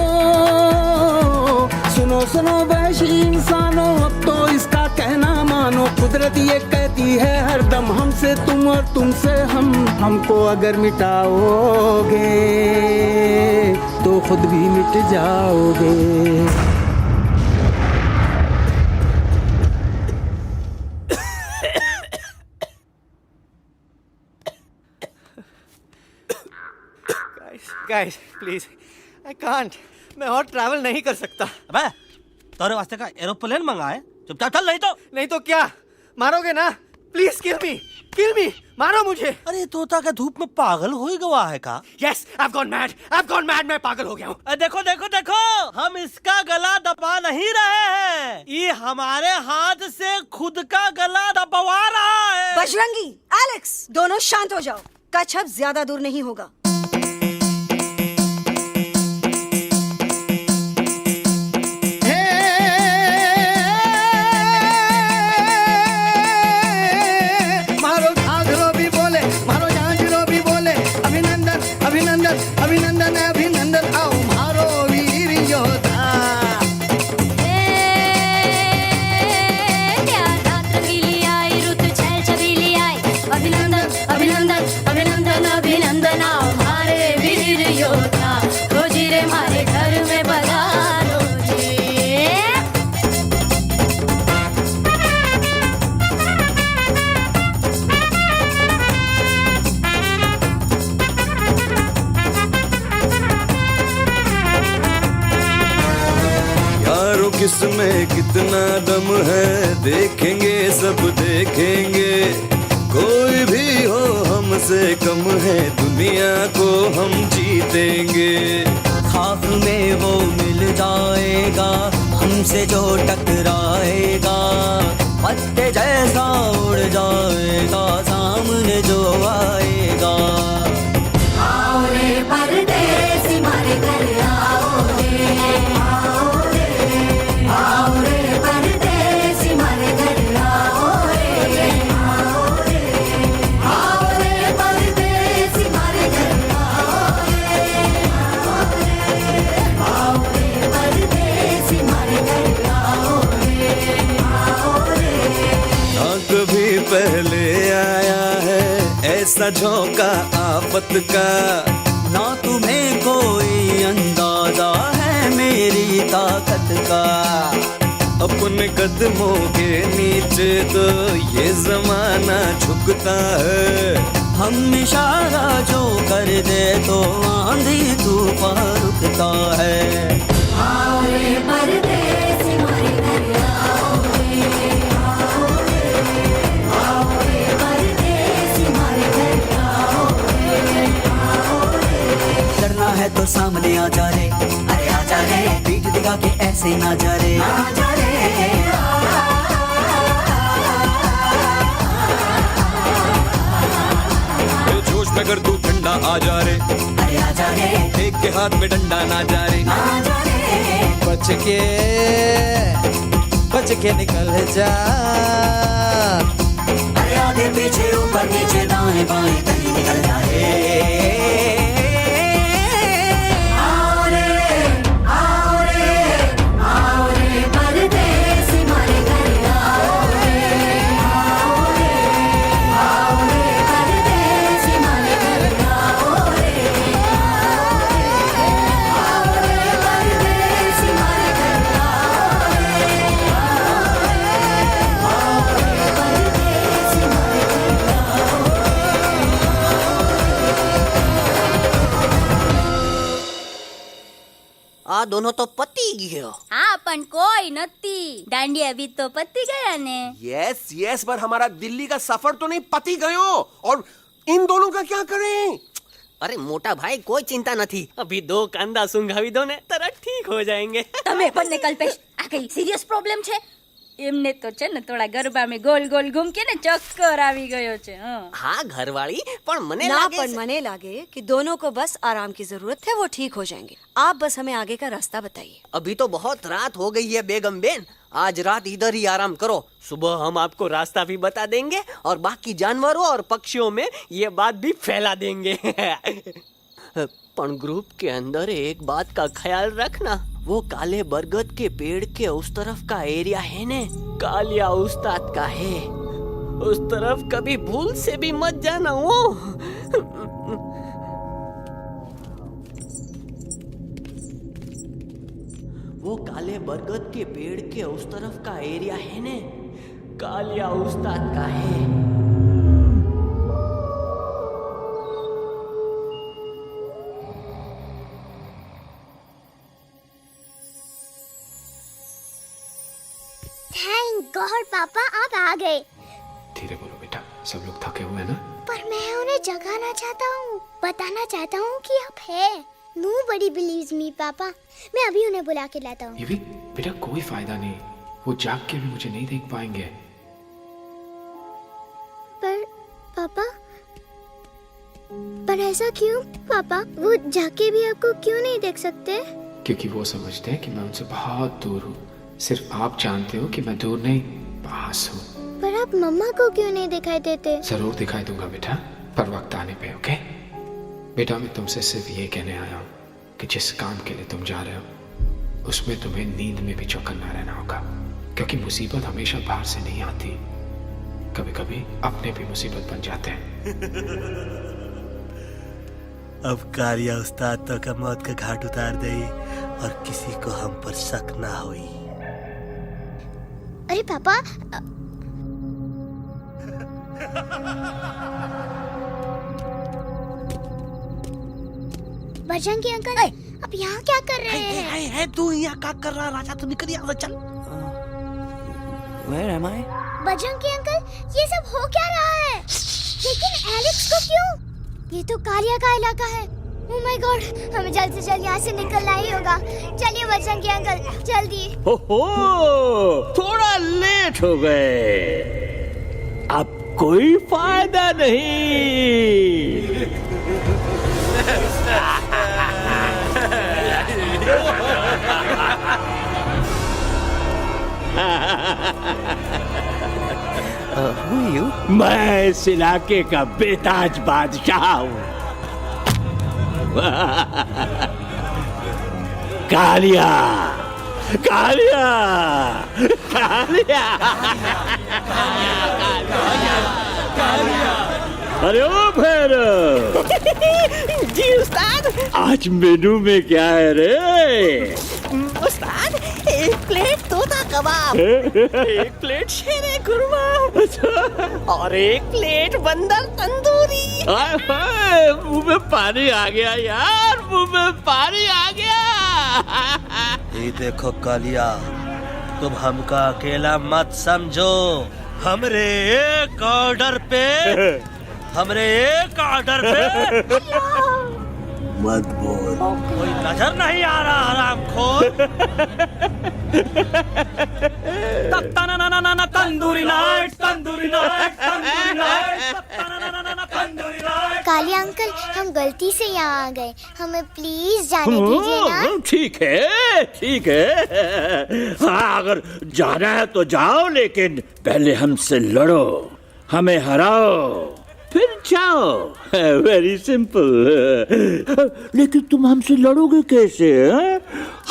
सुनो सुनो वैशी इंसानों, अब तो इसका कहना मानो। कुदरत ये कहती है हरदम, हमसे तुम और तुमसे हम। हमको अगर मिटाओगे तो खुद भी मिट जाओगे। Guys, please, I can't. मैं और ट्रैवल नहीं कर सकता। अबे, तोरे वास्ते का एरोप्लेन मंगाए, चुपचाप चल। नहीं तो क्या मारोगे ना? प्लीज किल मी, मारो मुझे। अरे तोता का धूप में पागल हो ही गवा है का? Yes, I've gone mad, मैं पागल हो गया हूँ। देखो देखो देखो, हम इसका गला दबा नहीं रहे हैं, ये हमारे हाथ से खुद का गला दबवा रहा है। बजरंगी, एलेक्स, दोनों शांत हो जाओ। कच्छ अब ज्यादा दूर नहीं होगा। अभिनंदन अभिनंदन आओ मारो वीर योद्धा। अभिनंदन अभिनंदन अभिनंदन अभिनंदन आओ मारे वीर योद्धा। रोजी रे मारे घर में पधारो जी। किसमें कितना दम है, देखेंगे सब देखेंगे। कोई भी हो हम से कम है दुनिया को हम जीतेंगे। खाक में वो मिल जाएगा हमसे जो टकराएगा, पत्ते जैसा उड़ जाएगा सामने जो आएगा। आओ रे परदेसी मारे घर आओ रे, आओ रे, आओ रे परदेसी मारे घर आओ रे, आओ रे, आओ रे परदेसी मारे घर आओ रे, आओ रे, आओ रे परदेसी मारे घर आओ रे, आओ रे। ना कभी पहले आया है ऐसा झोंका आफत का, ना तुम्हें कोई अंदाजा है मेरी ताकत का। अपने कदमों के नीचे तो ये जमाना झुकता है। हम इशारा जो कर दे तो आंधी तूफान रुकता है। आओ रे परदेसी मारे घर आओ रे, आओ रे, आओ रे परदेसी मारे घर आओ रे, आओ रे। डरना है तो सामने आ जा रे, अरे आ जा रे, पीठ दिखा के ऐसे ना जा रे, आ जा रे, जोश में कर तू ठंडा आ जा रे, अरे आ जा रे, एक के हाथ में डंडा ना जा रे। आ जा रे, बच के निकल जा। अरे आगे पीछे ऊपर नीचे दाएं बाएं कहीं निकल जा रे। आओ रे, आओ रे, आओ रे परदेसी मारे घर आओ रे, आओ रे, आओ रे परदेसी मारे घर आओ रे, आओ रे परदेसी मारे घर आओ रे, आओ रे परदेसी मारे घर आओ। આ दोनों तो पति गयो। हाँ पण कोई नती, दांडिया भी तो पति गया ने। यस यस, पर हमारा दिल्ली का सफर तो नहीं पति गयो, और इन दोनों का क्या करें? अरे मोटा भाई कोई चिंता नहीं, अभी 2 कांदा सुंघावी दो ने तरत ठीक हो जाएंगे। તમે પણ ને કલ્પેશ આ કઈ સિરિયસ પ્રોબ્લેમ છે? એમને તો છે ને થોડા ગરબામાં ગોલ गोल घूम के ने चक्कर આવી ગયો છે। हाँ घरवाली, पर मने ना लागे पर मने लागे कि दोनों को बस आराम की जरूरत है, वो ठीक हो जाएंगे। आप बस हमें आगे का रास्ता बताइए। अभी तो बहुत रात हो गई है बेगम बेन, आज रात इधर ही आराम करो, सुबह हम आपको रास्ता भी बता देंगे और बाकी जानवरों और पक्षियों में ये बात भी फैला देंगे। पर ग्रुप के अंदर एक बात का ख्याल रखना, वो काले बरगद के पेड़ के उस तरफ का एरिया है ने कालिया उस्ताद का है, उस तरफ कभी भूल से भी मत जाना। वो काले बरगद के पेड़ के उस तरफ का एरिया है ने कालिया उस्ताद का है। थैंक गॉड पापा आप आ गए। धीरे बोलो बेटा, सब लोग थके हुए ना। पर मैं उन्हें जगाना चाहता हूँ, बताना चाहता हूँ कि आप है। Nobody believes me पापा, मैं अभी उन्हें बुला के लाता हूँ। ये भी बेटा कोई फायदा नहीं, वो जाग के भी मुझे नहीं देख पाएंगे। पर पापा, पर ऐसा क्यों पापा? वो जाके भी आपको क्यों नहीं देख सकते? क्योंकि वो समझते हैं कि मैं उनसे बहुत दूर हूँ। सिर्फ आप जानते हो कि मैं दूर नहीं, पास हूँ। पर आप मम्मा को क्यों नहीं दिखाई देते? जरूर दिखाई दूंगा बेटा, पर वक्त आने पे। ओके बेटा, मैं तुमसे सिर्फ ये कहने आया हूँ कि जिस काम के लिए तुम जा रहे हो उसमें तुम्हें नींद में भी चौकन्ना रहना होगा, क्योंकि मुसीबत हमेशा बाहर से नहीं आती, कभी कभी अपने भी मुसीबत बन जाते हैं। अब कालिया उस्ताद तो का मौत का घाट उतार दे और किसी को हम पर शक ना होई। अरे पापा, बजरंगी अंकल, अब यहाँ क्या कर रहे हैं? तू यहाँ क्या कर रहा? राजा तू निकल यहाँ से, चल। Where am I? Bajrangi uncle, ये सब हो क्या रहा है? लेकिन एलेक्स को क्यों? ये तो कालिया का इलाका है। ओह माय गॉड, हमें जल्द से जल्द यहाँ से निकलना ही होगा। चलिए बजरंगी अंकल, जल्दी। ओहो, थोड़ा लेट हो गए। अब कोई फायदा नहीं। मैं इस इलाके का बेताज बादशाह हूँ। कालिया, कालिया, कालिया, अरे ओ भैरव। जी उस्ताद। आज मेनू में क्या है रे? उस्ताद, एक प्लेट तोता कबाब, एक प्लेट शेरे खुरमा और एक प्लेट बंदर तंदूरी। मुंह में पानी आ गया यार, मुंह में पानी आ गया। ये देखो कालिया, तुम हमका अकेला मत समझो। हमरे एक ऑर्डर पे मत बोल। कोई नजर नहीं आ रहा हरामखोर। Tandoori night, tandoori night, tandoori night, tandoori night. Kalia uncle, हम गलती से यहाँ आ गए, हमें प्लीज जाने दीजिए ना। ठीक है, ठीक है। हाँ, अगर जाना है तो जाओ, लेकिन पहले हमसे लड़ो, हमें हराओ, फिर जाओ। Very simple. लेकिन तुम हमसे लड़ोगे कैसे?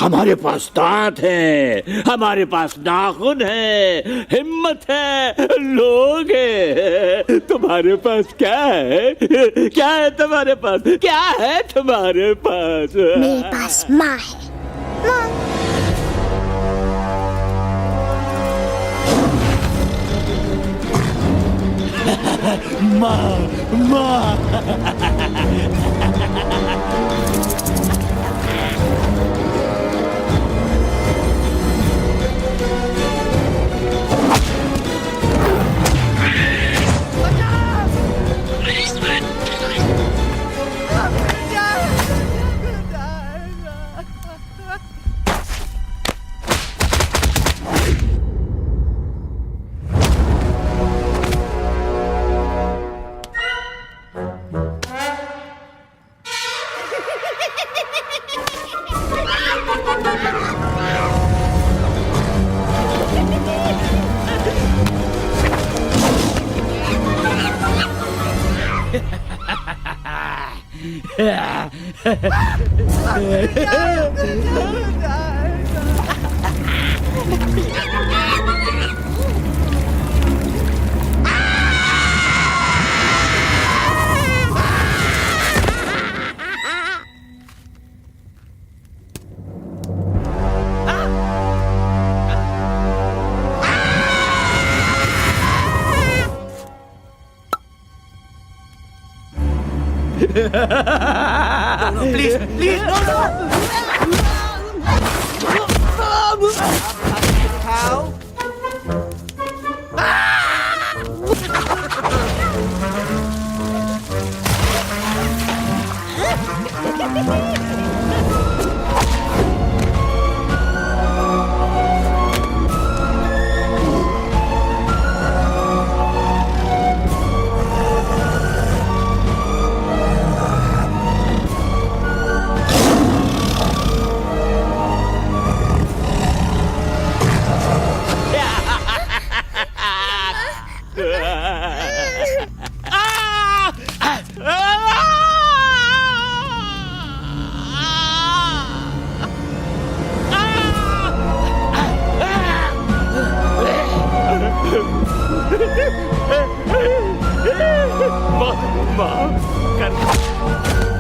हमारे पास दांत हैं, हमारे पास नाखून है, हिम्मत है, लोग हैं। तुम्हारे पास क्या है? क्या है तुम्हारे पास? क्या है तुम्हारे पास? मेरे पास माँ है। माँ, माँ। No, please, please, no, no. How?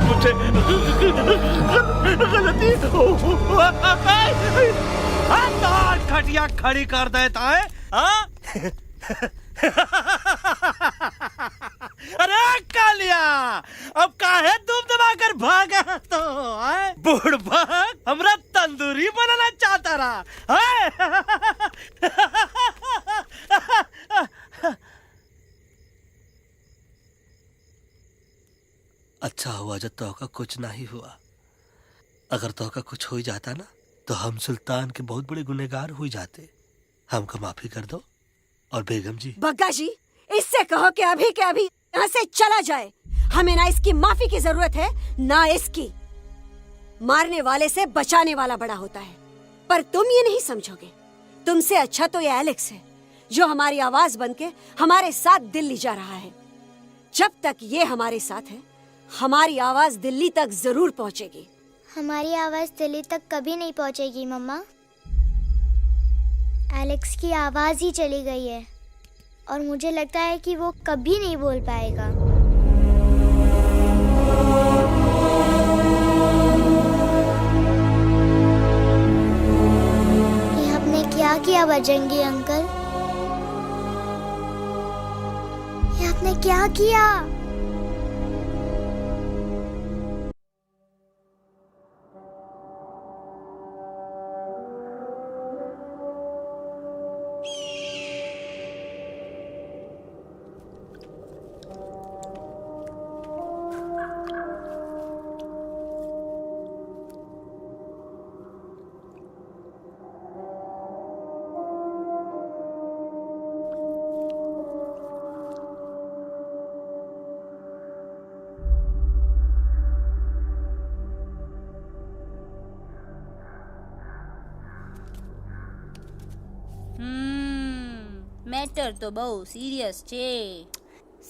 मुझे गलती खटिया खड़ी कर देता है। अरे कालिया, अब काहे तुम दबाकर भागा तो? बुढ़बा हमरा तंदूरी बनाना चाहता रहा। अच्छा हुआ जब तोका कुछ नहीं हुआ। अगर तोका कुछ हो ही जाता ना तो हम सुल्तान के बहुत बड़े गुनहगार हो जाते। हमको माफी कर दो। और बेगम जी, बग्गा जी, इससे कहो कि अभी के अभी यहाँ से चला जाए। हमें ना इसकी माफी की जरूरत है ना इसकी। मारने वाले से बचाने वाला बड़ा होता है, पर तुम ये नहीं समझोगे। तुमसे अच्छा तो ये एलेक्स है जो हमारी आवाज बनके हमारे साथ दिल्ली जा रहा है। जब तक ये हमारे साथ है हमारी आवाज दिल्ली तक जरूर पहुंचेगी। हमारी आवाज दिल्ली तक कभी नहीं पहुंचेगी मम्मा। एलेक्स की आवाज ही चली गई है और मुझे लगता है कि वो कभी नहीं बोल पाएगा। ये आपने क्या किया बजरंगी अंकल? ये आपने क्या किया? મેટર તો બહુ સિરિયસ છે.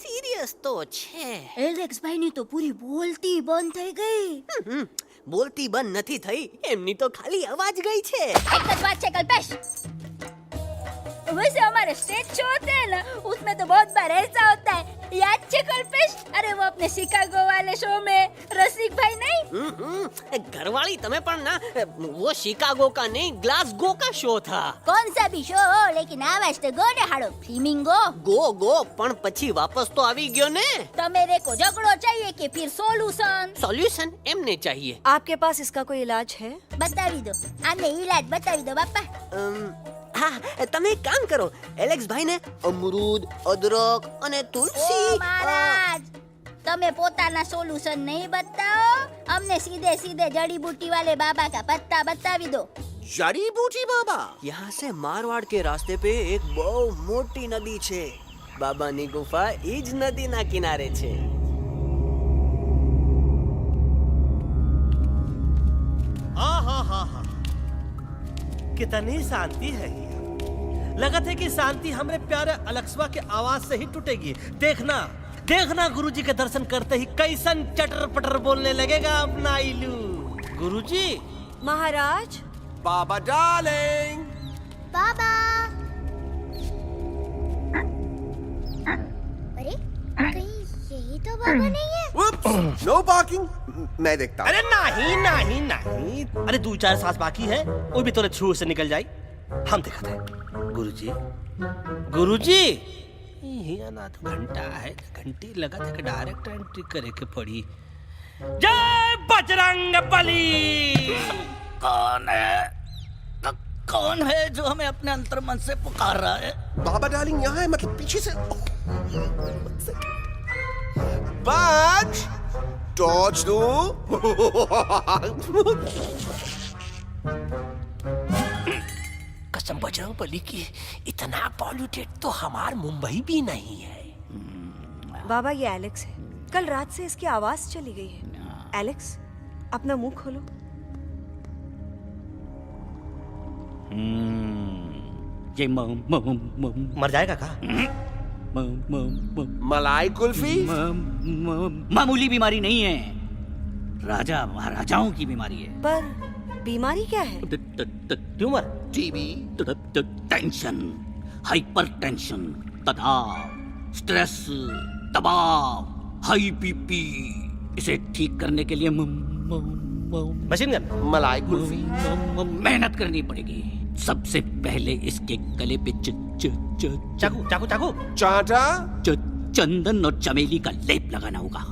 સિરિયસ તો છે. એલેક્સ ભાઈ ની તો પૂરી બોલતી બંધ થઈ ગઈ. બોલતી બંધ નથી થઈ, એમની તો ખાલી અવાજ ગઈ છે. एक बात છે कल्पेश, वैसे हमारे स्टेज शो होते हैं ना उसमें तो बहुत बार ऐसा होता है, याद है कल्पेश? अरे वो अपने शिकागो वाले शो में रसिक भाई नहीं, घरवाली तुम्हें पण ना, वो शिकागो का नहीं ग्लासगो का शो था. कौन सा भी शो हो लेकिन आवाज तो गो ने हाड़ो फ्लेमिंगो गो पण પછી वापस तो આવી ગયો ने. तो मेरे को झगड़ो चाहिए कि फिर सॉल्यूशन एमने चाहिए. आपके पास इसका कोई इलाज है? बतावी दो, आने इलाज बतावी दो बापा. हाँ, તમે એક કામ કરો, એલેક્સ ભાઈ ને અમરૂદ, અદરક અને તુલસી. ओ महाराज, તમે પોતાના સોલ્યુશન नहीं बताओ, हमने सीधे सीधे जड़ी बूटी वाले बाबा का पत्ता बतावी दो. जड़ी बूटी बाबा? यहाँ से मारवाड़ के रास्ते पे एक बहु मोटी नदी छे. बाबानी गुफा ईज नदी ना किनारे छे. कितनी शांति है। लगत है कि शांति हमरे प्यारे अलेक्सवा के आवाज से ही टूटेगी। देखना देखना गुरुजी के दर्शन करते ही कैसन चटर पटर बोलने लगेगा अपना इलू। गुरुजी। महाराज। बाबा डार्लिंग। बाबा। अरे कहीं यही तो बाबा नहीं है? नो पार्किंग, मैं देखता हूँ. अरे नहीं नहीं नहीं, अरे 2-4 सांस बाकी है, वो भी तोरे छू से निकल जाए। हम दिखाते हैं। गुरुजी गुरुजी, ये ना तो घंटा है, घंटी लगा था कि डायरेक्ट एंट्री करे के पड़ी। जय बजरंग बली। कौन है जो हमें अपने अंतर मन से पुकार रहा है? बाबा डार्लिंग यहाँ है, मतलब पीछे से. बच टॉर्च दो. कसम बजरंग बली की, इतना पॉल्यूटेड तो हमार मुंबई भी नहीं है। बाबा ये एलेक्स है, कल रात से इसकी आवाज चली गई है. एलेक्स अपना मुंह खोलो. ये मर जाएगा का? मलाई कुल्फी? मामूली बीमारी नहीं है, राजा महाराजाओं की बीमारी है। पर बीमारी क्या है? Tumour, TB, tension, hyper tension, तनाव, स्ट्रेस, दबाव, हाई बीपी। इसे ठीक करने के लिए मशीन गन, मलाई कुल्फी, मेहनत करनी पड़ेगी। सबसे पहले इसके गले पे चाकू चाकू चाकू चाटा, चंदन और चमेली का लेप लगाना होगा।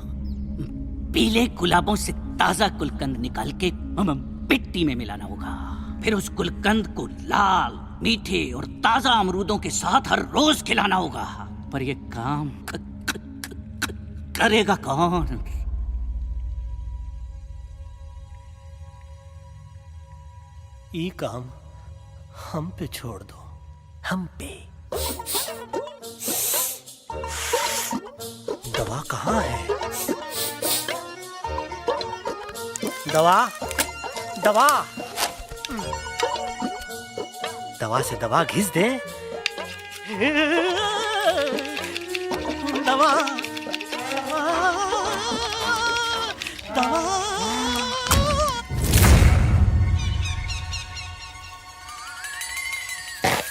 पीले गुलाबों से ताजा गुलकंद निकाल के मिट्टी में मिलाना होगा। फिर उस गुलकंद को लाल, मीठे और ताजा अमरूदों के साथ हर रोज खिलाना होगा। पर ये काम करेगा कौन? ये काम हम पे छोड़ दो, हम पे। दवा कहाँ है? दवा, दवा, दवा से दवा घिस दे। दवा, दवा।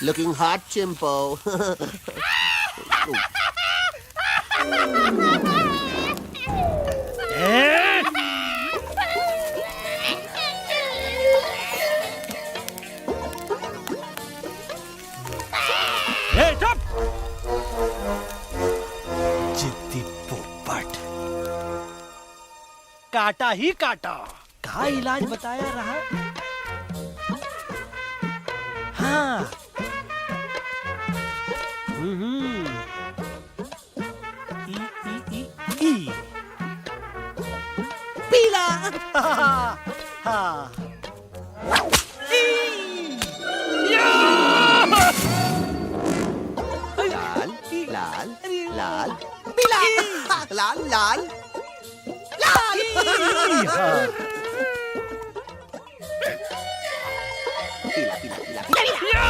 Looking hot, Chimpo. जिद्दी पोपट, काटा ही काटा। कहा इलाज बताया रहा? हाँ। ई पीला। हाँ। लाल, लाल, लाल, पीला, लाल, लाल, लाल। पीला, पीला, पीला,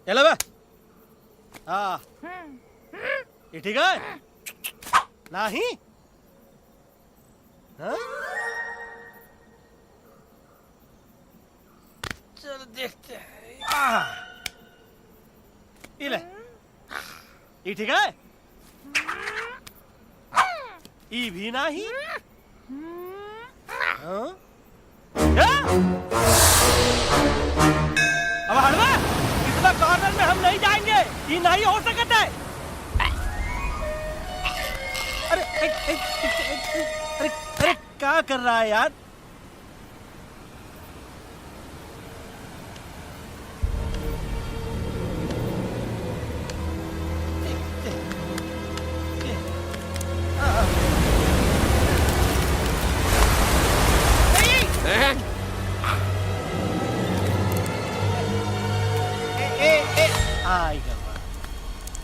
चलो बे। हाँ, ये ठीक है? नहीं? हाँ? चलो देखते हैं। ये ले, ये ठीक है? ये भी नहीं? हाँ? अब हड़वा, इतना कॉर्नर में हम नहीं जाएंगे, ये नहीं हो सकता है। अरे अरे अरे क्या कर रहा है यार?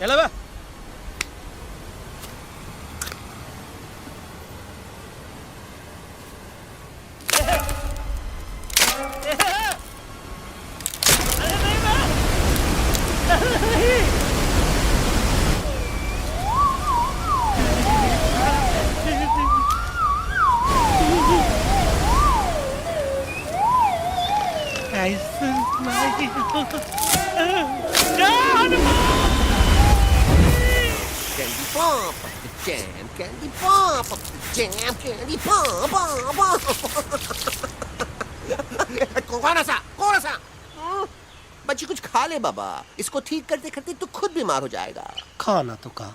चलो बे। Candy pop, jam, candy pop, jam, candy pop, कौन सा? बच्ची कुछ खा ले बाबा, इसको ठीक करते करते तू खुद बीमार हो जाएगा। खाना तो कहा,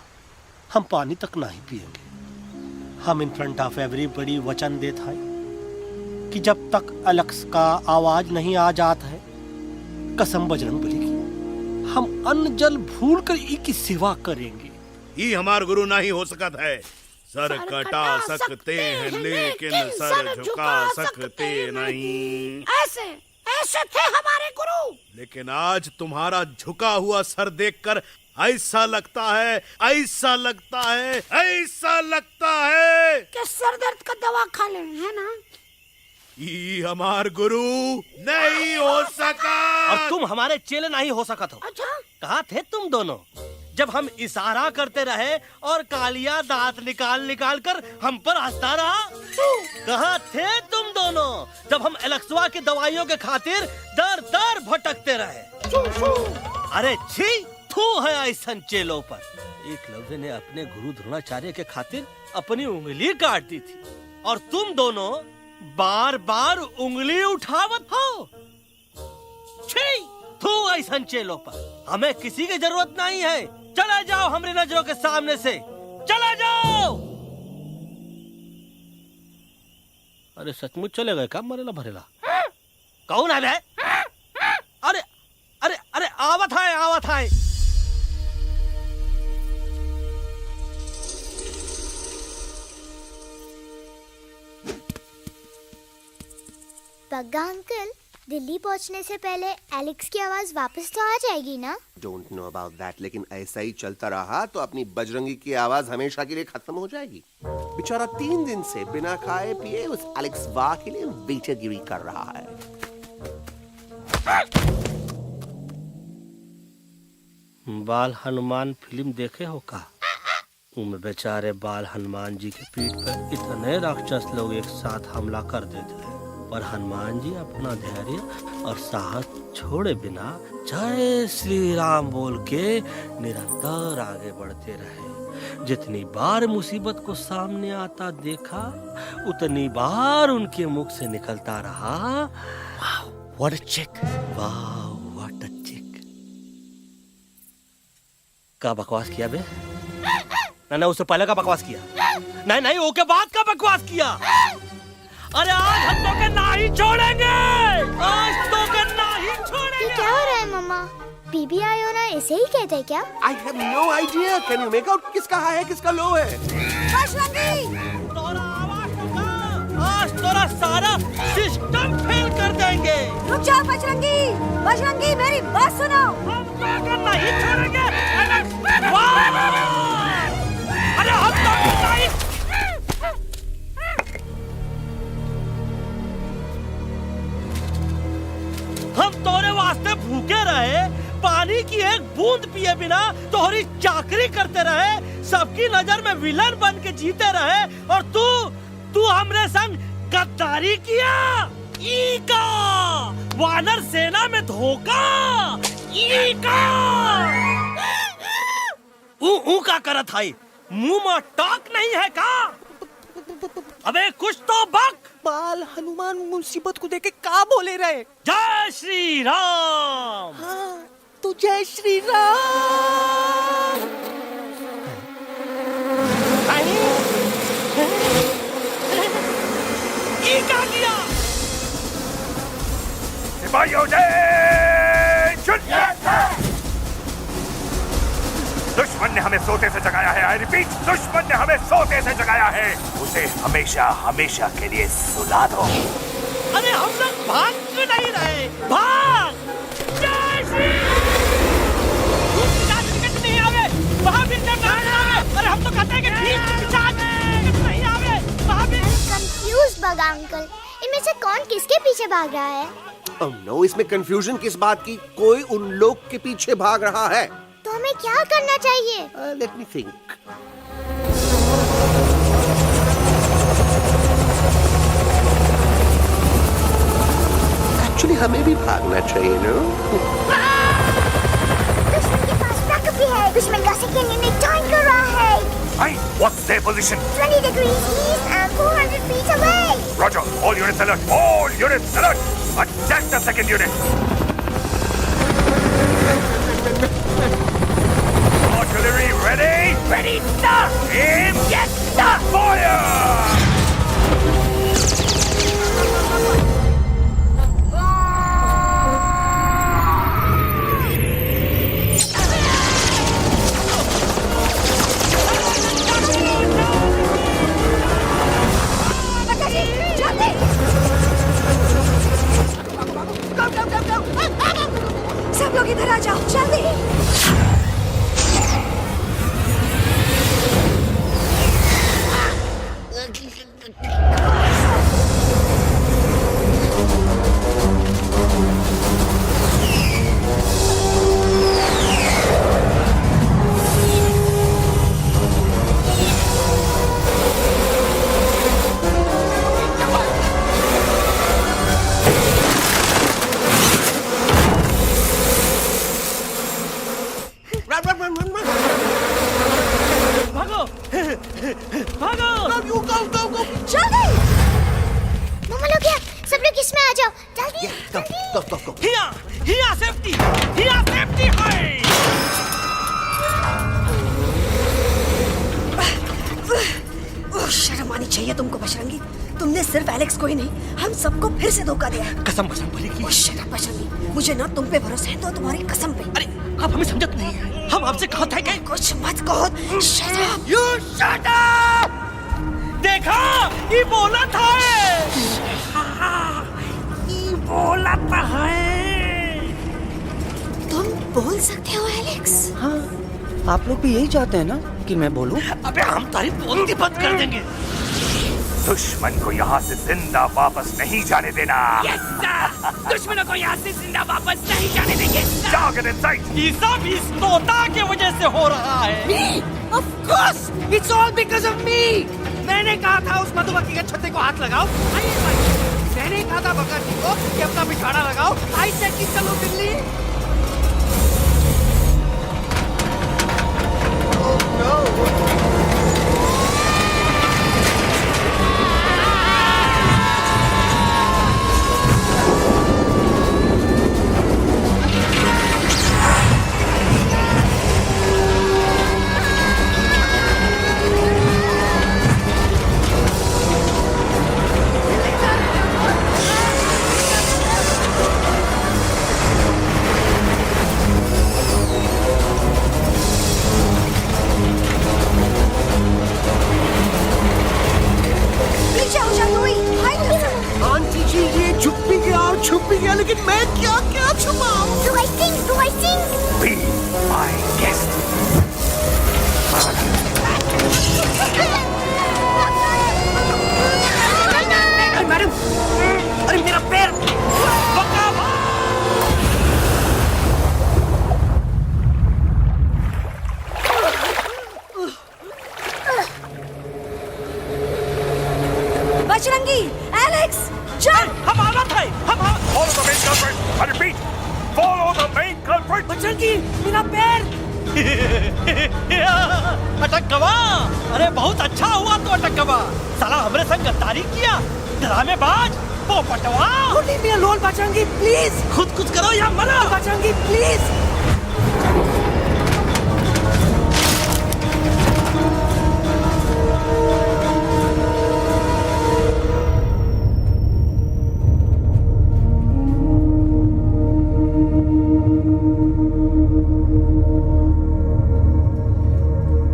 हम पानी तक नहीं पिएंगे। हम इन फ्रंट ऑफ एवरीबॉडी वचन देता है कि जब तक एलेक्स का आवाज नहीं आ जाता है, कसम बजरंगबली की, हम अन्न जल भूल कर ई की सेवा करेंगे। ये हमार गुरु नहीं हो सकत है। सर कटा सकते हैं लेकिन सर झुका सकते नहीं। ऐसे ऐसे थे हमारे गुरु। लेकिन आज तुम्हारा झुका हुआ सर देखकर ऐसा लगता है, ऐसा लगता है, ऐसा लगता है कि सर दर्द का दवा खा ले, है ना? ये हमार गुरु नहीं हो सका। और तुम हमारे चेले नहीं हो सका। अच्छा? कहाँ थे तुम दोनों जब हम इशारा करते रहे और कालिया दांत निकाल निकाल कर हम पर हंसता रहा? कहाँ थे तुम दोनों जब हम एलेक्सवा की दवाइयों के खातिर दर दर भटकते रहे? अरे छी, थू है ऐसा चेलों पर। एकलव्य ने अपने गुरु द्रोणाचार्य के खातिर अपनी उंगली काट दी थी और तुम दोनों बार बार उंगली उठावत हो। छी, थू ऐसा चेलों पर। हमें किसी की जरूरत नहीं है। चला जाओ हमारी नजरों के सामने से, चला जाओ। अरे सचमुच चले गए क्या? मरेला भरेला कौन है बे? अरे अरे अरे आवत है, आवत है। बग्गा अंकल, दिल्ली पहुंचने से पहले एलेक्स की आवाज वापस तो आ जाएगी ना? डोंट नो अबाउट दैट, लेकिन ऐसा ही चलता रहा तो अपनी बजरंगी की आवाज हमेशा के लिए खत्म हो जाएगी। बेचारा 3 दिन से बिना खाए पिए उस एलेक्स वाह के लिए वेटरगिरी कर रहा है। बाल हनुमान फिल्म देखे हो का? उनमें बेचारे बाल हनुमान जी के पीठ पर इतने राक्षस लोग एक साथ हमला कर देते हैं, पर हनुमान जी अपना धैर्य और साहस छोड़े बिना जय श्री राम बोल के निरंतर आगे बढ़ते रहे। जितनी बार मुसीबत को सामने आता देखा, उतनी बार उनके मुख से निकलता रहा, व्हाट अ चिक, वाह व्हाट अ चिक। का बकवास किया बे? ना उससे पहले का बकवास किया? नहीं ओके बाद का बकवास किया। अरे आज हम तो के नहीं छोड़ेंगे, आज तो के नहीं छोड़ेंगे। ये क्या हो रहा है मम्मा? बीबी आयोना ऐसे ही कहते हैं क्या? I have no idea. Can you make out किसका हाई है किसका लो है? आज तोरा सारा सिस्टम फेल कर देंगे। रुक जाओ बजरंगी, बजरंगी मेरी बात सुनो। हम तो के नहीं छोड़ेंगे। अरे हम तो के नहीं। हम तोरे वास्ते भूखे रहे, पानी की एक बूंद पिए बिना तोहरी चाकरी करते रहे, सबकी नजर में विलन बन के जीते रहे, और तू हमरे संग गद्दारी किया। ई का वानर सेना में धोखा, ई का ऊ का करत है, मुंह में टाक नहीं है का? अबे कुछ तो बक। बाल हनुमान मुसीबत को देखे का बोले रहे? जय श्री राम। हाँ, तो जय श्री राम। ये क्या किया? सिपाहियों दुश्मन ने हमें सोते से जगाया है। आई रिपीट, दुश्मन ने हमें सोते से जगाया है। उसे हमेशा हमेशा के लिए सुला दो। अरे हम लोग भाग क्यों नहीं रहे? भाग! जय श्री नहीं आवे, महावीर जब नहीं आवे। अरे हम तो कहते हैं कि ठीक नहीं आवे, महावीर। कंफ्यूज बग्गा अंकल, इनमें से कौन किसके पीछे भाग रहा है? Oh no, इसमें कंफ्यूजन किस बात की? कोई उन लोग के पीछे भाग रहा है। तो हमें क्या करना चाहिए? Let me think. Actually, हमें भी भागना चाहिए, no? दुश्मन के पास बैकअप भी है। दुश्मन का सेकंड यूनिट ज्वाइन कर रहा है। Hey, what's their position? 20 degrees east and 400 feet away. Roger, all units alert. All units alert. Attack the second unit. Artillery ready? Ready, sir! Aim! Yes, sir! Fire! सब लोग इधर आ जाओ, जल्दी। शर्म आनी चाहिए तुमको बजरंगी। तुमने सिर्फ एलेक्स को ही नहीं, हम सबको फिर से धोखा दिया। कसम भली की। बजरंगी, मुझे ना तुम पे भरोसा है, तो तुम्हारी कसम पे। अरे आप हमें समझत नहीं है। हम आपसे कहते हैं कि कुछ मत कहो। Shut up. You shut up! देखा, ये बोला था। बोला तो है। तुम बोल सकते हो एलेक्स? हाँ, आप लोग भी यही चाहते हैं ना कि मैं बोलूं? अबे हम तारीफ बोलती बंद कर देंगे। दुश्मन को यहाँ से जिंदा वापस नहीं जाने देना। दुश्मनों को यहाँ से जिंदा वापस नहीं जाने देंगे। जाओ get inside। ये सब इस तोता की वजह से हो रहा है। Me? Of course, it's all because of me. मैंने कहा था उस मधुमक्खी के छत्ते को हाथ लगाओ। आइए भाई, मैंने कहा था बका जी को कि अपना पिछवाड़ा लगाओ। आई से कि चलो बिल्ली। आंटी जी ये छुप भी गया लेकिन मैं क्या क्या छुपाऊं? Do I sing? Be my guest। अरे मैडम, अरे मेरा पैर। बजरंगी, एलेक्स, चल। हम आलत है, हम Follow the main culprit। I repeat, follow the main culprit। Bajrangi, मेरा पैर। अटक गवा। अरे बहुत अच्छा हुआ तो अटक गवा। साला हमरे संग गद्दारी किया, ड्रामेबाज, पोपटवा। Leave me alone, Bajrangi, please। खुद कुछ करो या मरो। Bajrangi, please।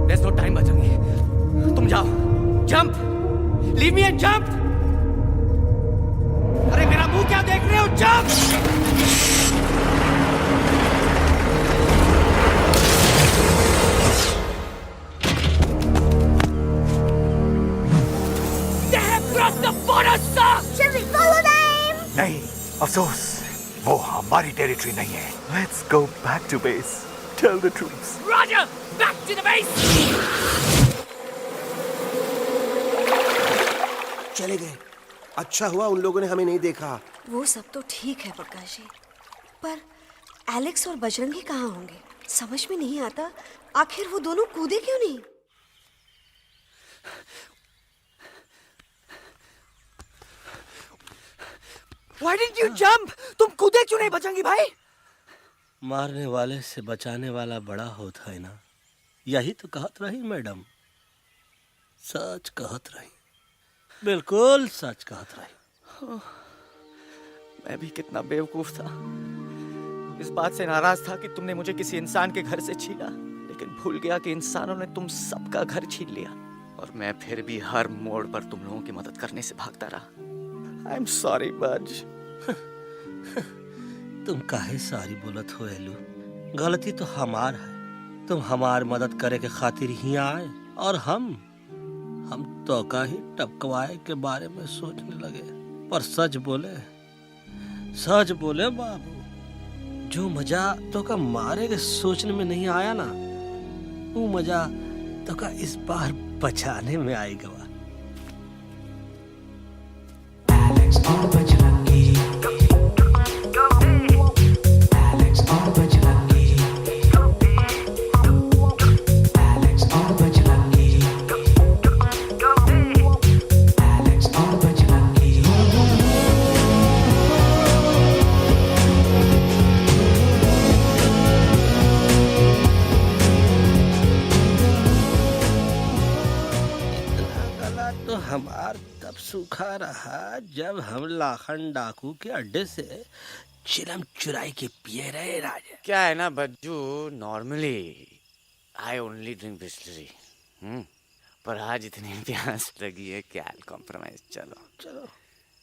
There's no time, Bajrangi. तुम जाओ। Jump! Leave me and jump! अरे मेरा मुंह क्या देख रहे हो? Jump! They have crossed the border, sir! Shall we follow them? नहीं, अफसोस, वो हमारी टेरिटरी नहीं है। Let's go back to base। Tell the troops। Roger! Back to the base! चले गए। अच्छा हुआ उन लोगों ने हमें नहीं देखा। वो सब तो ठीक है प्रकाश जी, पर एलेक्स और बजरंगी कहाँ होंगे? समझ में नहीं आता, आखिर वो दोनों कूदे क्यों नहीं? Why didn't you jump? तुम कूदे क्यों नहीं बजरंगी भाई? मारने वाले से बचाने वाला बड़ा होता है ना, यही तो कहत रही मैडम। सच कहत रही, बिल्कुल सच कहत रही। मैं भी कितना बेवकूफ था। इस बात से नाराज था कि तुमने मुझे किसी इंसान के घर से छीना, लेकिन भूल गया कि इंसानों ने तुम सबका घर छीन लिया और मैं फिर भी हर मोड़ पर तुम लोगों की मदद करने से भागता रहा। आई एम सॉरी बज। तुम काहे सारी बोलत हो एलू? गलती तो हमार है। तुम हमार मदद करे के खातिर ही आए और हम तो का ही टपकवाए के बारे में सोचने लगे। पर सच बोले बाबू, जो मजा तो का मारे के सोचने में नहीं आया ना, वो मजा तो का इस बार बचाने में आएगा। हमार तब सूखा रहा जब हम लाखन डाकू के अड्डे से चिलम चुराई के पिए रहे राजा। क्या है ना Bajju, normally I only drink Bisleri, पर आज इतनी प्यास लगी है क्या कॉम्प्रोमाइज। चलो चलो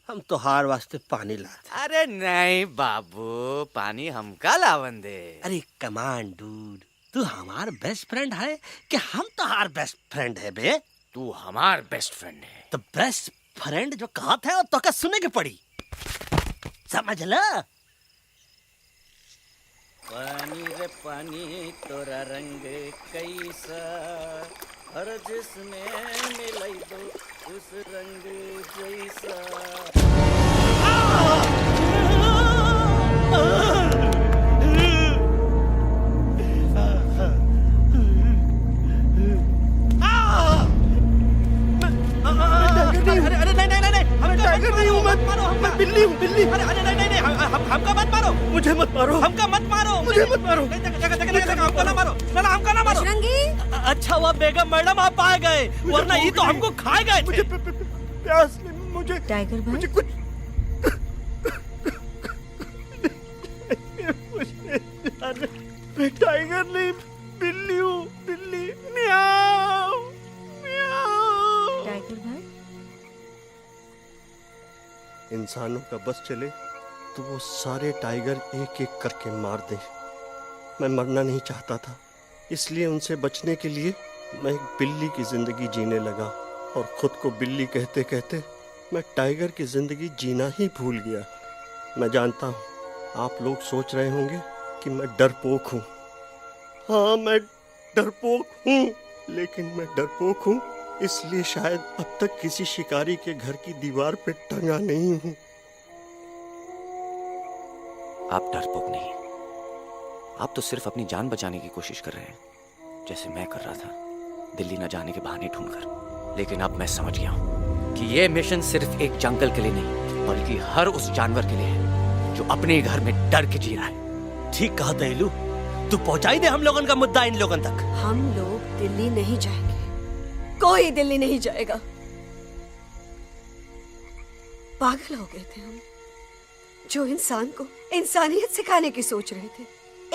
हम तो हार वास्ते पानी लाते। अरे नहीं बाबू, पानी हमका लावन दे। अरे कमान डूड, तू हमार बेस्ट फ्रेंड है कि हम तो हार बेस्ट फ्रेंड है बे? तू हमार बेस्ट फ्रेंड है। तो बेस्ट फ्रेंड जो कहा था तो क्या सुने के पड़ी, समझ ला। पानी रे पानी तोरा रंग कैसा, हर जिसमें मिलाई दो उस रंग जैसा। अरे नहीं, हम टाइगर नहीं हूँ, मैं बिल्ली हूँ, बिल्ली। अरे नहीं, हमका मत मारो, मुझे मत मारो, हमका मत मारो, मुझे मत मारो, हमका ना मारो, ना हमका ना मारो। अच्छा हुआ बेगम मैडम आप आ गए, वरना ये तो हमको खा गए। मुझे प्यास नहीं, मुझे टाइगर भाई, मुझे कुछ मैं टाइगर नहीं, बिल्ली हूँ, बिल्ली। म्याऊ म्याऊ। टाइगर भाई, इंसानों का बस चले तो वो सारे टाइगर एक एक करके मार दें। मैं मरना नहीं चाहता था, इसलिए उनसे बचने के लिए मैं एक बिल्ली की जिंदगी जीने लगा, और खुद को बिल्ली कहते कहते मैं टाइगर की जिंदगी जीना ही भूल गया। मैं जानता हूँ आप लोग सोच रहे होंगे कि मैं डरपोक हूँ। हाँ, मैं डरपोक हूँ, लेकिन मैं डरपोक हूँ इसलिए शायद अब तक किसी शिकारी के घर की दीवार पे टंगा नहीं हूँ। आप डरपोक नहीं, आप तो सिर्फ अपनी जान बचाने की कोशिश कर रहे हैं, जैसे मैं कर रहा था दिल्ली न जाने के बहाने ढूंढकर। लेकिन अब मैं समझ गया हूँ कि ये मिशन सिर्फ एक जंगल के लिए नहीं, बल्कि हर उस जानवर के लिए है जो अपने घर में डर के जी रहा है। ठीक कहा दहलू, तू पहुंचाई दे हम लोगन का मुद्दा इन लोगन तक। हम लोग दिल्ली नहीं जाएंगे, कोई दिल्ली नहीं जाएगा। पागल हो गए थे हम, जो इंसान को इंसानियत सिखाने की सोच रहे थे।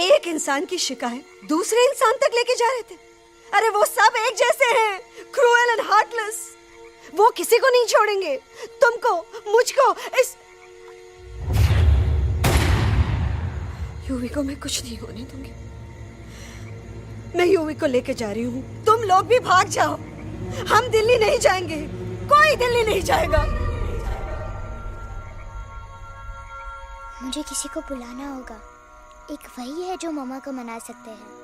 एक इंसान की शिकायत दूसरे इंसान तक लेके जा रहे थे। अरे वो सब एक जैसे हैं, क्रूएल एंड हार्टलेस। वो किसी को नहीं छोड़ेंगे, तुमको, मुझको, इस यूवी को मैं कुछ नहीं होने दूंगी। मैं यूवी को लेके जा रही हूँ, तुम लोग भी भाग जाओ। हम दिल्ली नहीं जाएंगे, कोई दिल्ली नहीं जाएगा। मुझे किसी को बुलाना होगा, एक वही है जो मम्मा को मना सकते हैं।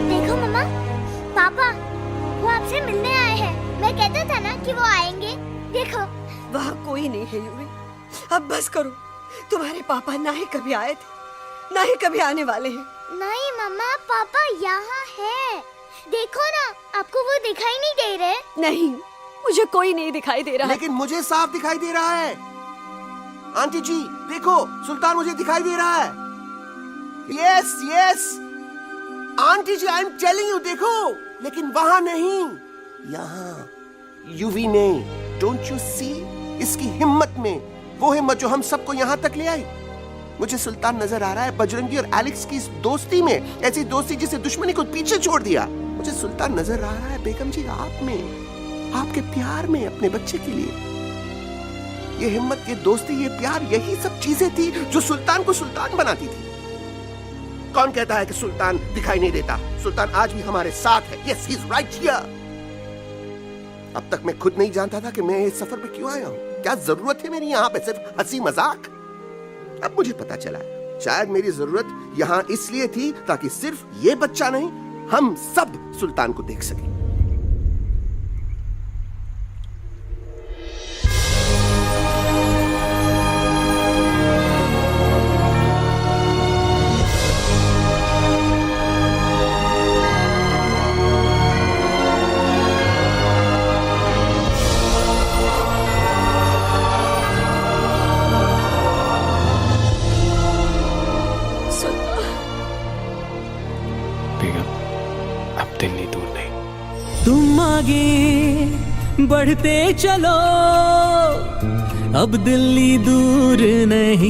देखो मम्मा, पापा वो आपसे मिलने आए हैं। मैं कहता था ना कि वो आएंगे। देखो वहाँ कोई नहीं है यूवी, अब बस करो। तुम्हारे पापा ना ही कभी आए थे, ना ही कभी आने वाले हैं। नहीं मम्मा, पापा यहाँ है। देखो ना, आपको वो दिखाई नहीं दे रहे? नहीं, मुझे कोई नहीं दिखाई दे रहा। लेकिन मुझे साफ दिखाई दे रहा है। आंटी जी देखो, सुल्तान मुझे दिखाई दे रहा है। Yes yes aunty ji, I am telling you, देखो। लेकिन वहां नहीं, यहाँ यूवी ने। डोंट यू सी इसकी हिम्मत में, वो हिम्मत जो हम सबको यहाँ तक ले आई। मुझे सुल्तान नजर आ रहा है बजरंगी और एलेक्स की इस दोस्ती में, ऐसी दोस्ती जिसे दुश्मनी को पीछे छोड़ दिया। मुझे सुल्तान नजर आ रहा है बेगम जी आप में, आपके प्यार में अपने बच्चे के लिए। ये हिम्मत, ये दोस्ती, ये प्यार, यही सब चीजें थी जो सुल्तान को सुल्तान बनाती थी। कौन कहता है कि सुल्तान दिखाई नहीं देता? सुल्तान आज भी हमारे साथ है। Yes, he is right here. अब तक मैं खुद नहीं जानता था कि मैं इस सफर पे क्यों आया हूँ। क्या जरूरत है मेरी यहाँ पे सिर्फ हंसी मजाक? अब मुझे पता चला, शायद मेरी जरूरत यहाँ इसलिए थी ताकि सिर्फ ये बच्चा नहीं, हम सब सुल्तान को देख सकें। तुम आगे बढ़ते चलो, अब दिल्ली दूर नहीं,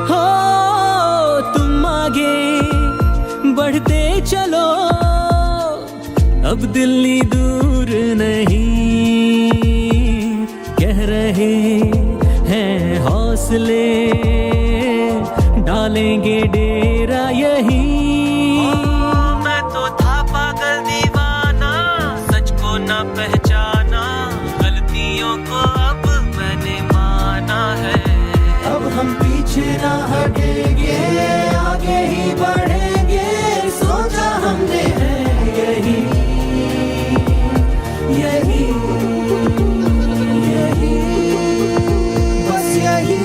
हो तुम आगे बढ़ते चलो, अब दिल्ली दूर नहीं, कह रहे हैं हौसले, डालेंगे डेरा यही। मैं तो था पागल दीवाना, सच को ना पहचाना, गलतियों को अब मैंने माना है। अब हम पीछे ना हटेंगे, आगे ही बढ़ेंगे, सोचा हमने है यही यही यही, बस यही।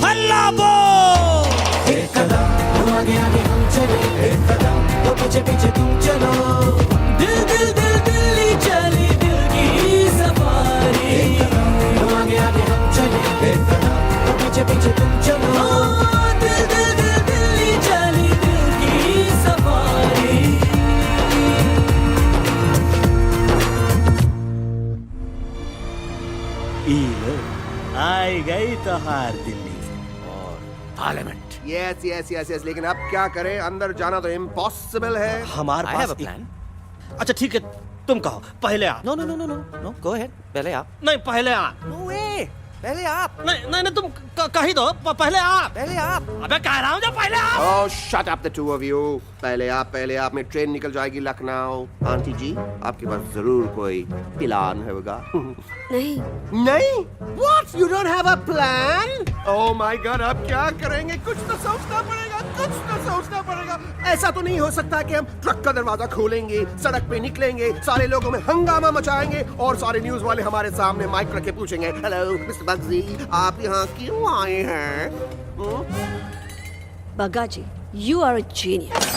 हल्ला बोल! एक कदम तो आगे आगे हम चले, एक कदम तो पीछे पीछे तुम चलो, दिल दिल दिल दिल्ली चली दिल की सफारी। एक कदम तो आगे आगे हम चले, एक कदम तो पीछे पीछे तुम चलो, दिल दिल दिल दिल्ली चली दिल की सफारी। आई गई तो हार दिल्ली और parliament. Yes yes yes yes, लेकिन अब क्या करें, अंदर जाना तो इम्पॉसिबल है। हमारे पास प्लान। अच्छा ठीक है, तुम कहो पहले आप। No no no no no no, go ahead, पहले आप। नहीं पहले आप। नो वे, पहले आप। नहीं नहीं नहीं, तुम कह ही दो, पहले आप। पहले आप। अबे कह रहा हूँ जो पहले आप। Oh shut up the two of you. पहले आप में ट्रेन निकल जाएगी लखनऊ। आंटी जी, आपके पास जरूर कोई प्लान होगा। नहीं नहीं? What? You don't have a plan? Oh my God, अब क्या करेंगे? कुछ तो सोचना पड़ेगा, कुछ तो सोचना पड़ेगा। ऐसा तो नहीं हो सकता कि हम ट्रक का दरवाजा खोलेंगे, सड़क पे निकलेंगे, सारे लोगों में हंगामा मचाएंगे और सारे न्यूज वाले हमारे सामने माइक रख के पूछेंगे, हेलो मिस्टर बग्जी, आप यहाँ क्यों आए हैं? बग्गा जी, you are a genius.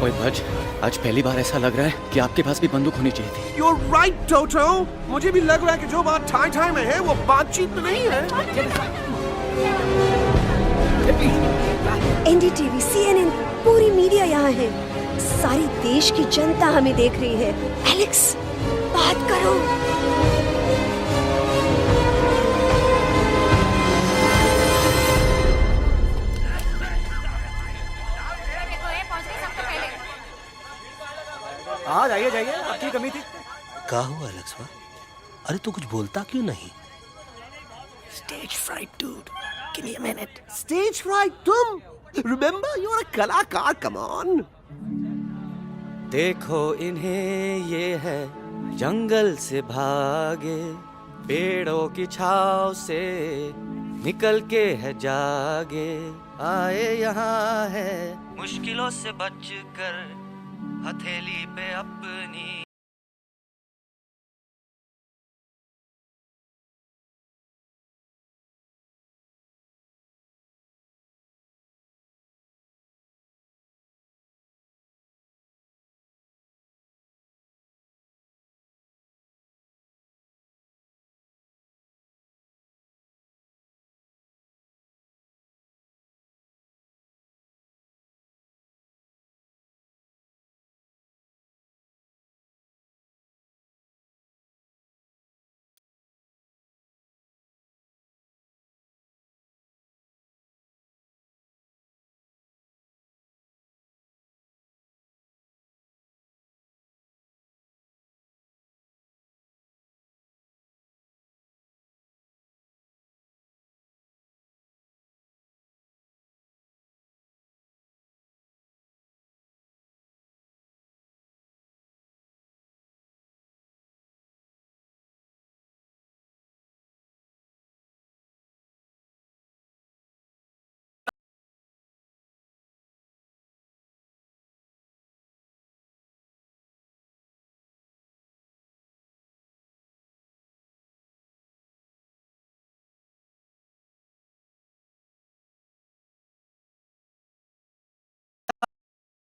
ओए भज, आज पहली बार ऐसा लग रहा है कि आपके पास भी बंदूक होनी चाहिए थी। You're right, Toto. मुझे भी लग रहा है कि जो बात ठाई ठाई में है वो बातचीत में नहीं है। एनडीटीवी, सीएनएन, पूरी मीडिया यहाँ है। सारी देश की जनता हमें देख रही है। एलेक्स, बात करो। हाँ जाइए जाइए, आपकी कमी थी। क्या हुआ एलेक्सवा? अरे तू कुछ बोलता क्यों नहीं? Stage fright, dude. Give me a minute. Stage fright, तुम? Remember, you're a कलाकार. Come on. देखो इन्हें, ये है जंगल से भागे, पेड़ों की छाव से निकल के है जागे, आए यहाँ है मुश्किलों से बचकर, हथेली पे अपनी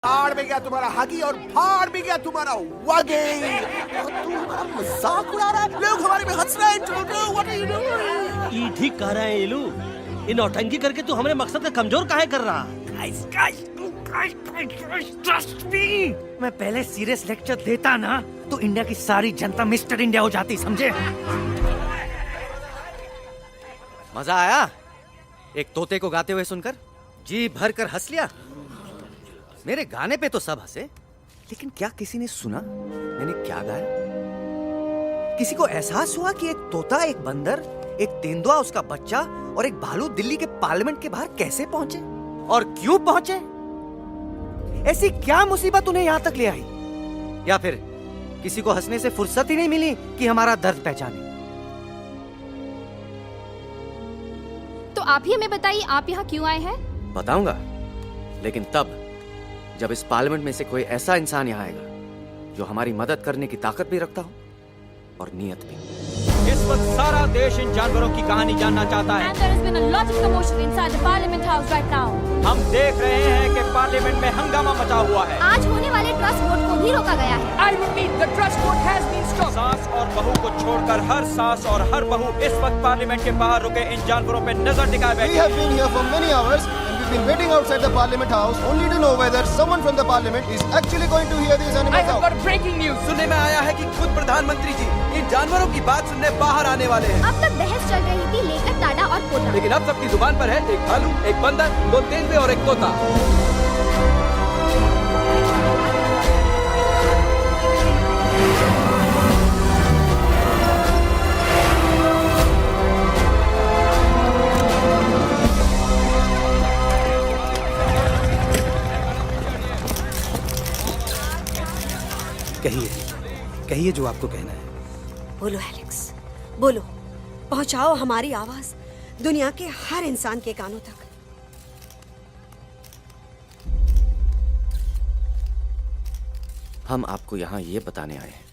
फाड़ भी गया तुम्हारा हगी और फाड़ भी गया तुम्हारा वगे। और तू हमारा मजाक उड़ा रहा है, लोग हमारे में हंस रहे हैं। What are you doing? ये ठीक कह रहे हैं ये लोग। इन नौटंकी करके तू हमारे मकसद का कमजोर काहे कर रहा? मैं पहले सीरियस लेक्चर देता ना तो इंडिया की सारी जनता मिस्टर इंडिया हो जाती, समझे? मजा आया एक तोते को गाते हुए सुनकर? जी भर कर हंस लिया। मेरे गाने पे तो सब हंसे, लेकिन क्या किसी ने सुना मैंने क्या गाया? किसी को एहसास हुआ कि एक तोता, एक बंदर, एक तेंदुआ, उसका बच्चा और एक भालू दिल्ली के पार्लियामेंट के बाहर कैसे पहुंचे और क्यों पहुंचे? ऐसी क्या मुसीबत उन्हें यहां तक ले आई? या फिर किसी को हंसने से फुर्सत ही नहीं मिली कि हमारा दर्द पहचाने? तो आप ही हमें बताइए, आप यहाँ क्यों आए हैं? बताऊंगा, लेकिन तब जब इस पार्लियामेंट में से कोई ऐसा इंसान यहाँ आएगा जो हमारी मदद करने की ताकत भी रखता हो और नीयत भी। इस वक्त सारा देश इन जानवरों की कहानी जानना चाहता है। And there has been a lot of commotion inside the Parliament House right now. हम देख रहे हैं कि पार्लियामेंट में हंगामा मचा हुआ है। आज होने वाले ट्रस्ट वोट को भी रोका गया है। I repeat, the trust vote has been stopped. सास और बहू को छोड़कर हर सास और हर बहू इस वक्त पार्लियामेंट के बाहर रुके इन जानवरों पे नजर टिकाए बैठे। We have been here for many hours and we've been waiting outside the Parliament House only to know whether someone from the Parliament is actually going to hear these animals out. I have got breaking news. सुनने में आया है कि खुद प्रधानमंत्री जी इन जानवरों की बात सुनने बाहर आने वाले हैं। अब तक बहस चल रही थी लेकर टाटा और पोता, लेकिन अब सबकी जुबान पर है एक भालू, एक बंदर, 2 तेंदुए और एक तोता। कहिए जो आपको कहना है। बोलो एलेक्स, बोलो, पहुंचाओ हमारी आवाज दुनिया के हर इंसान के कानों तक। हम आपको यहां ये बताने आए हैं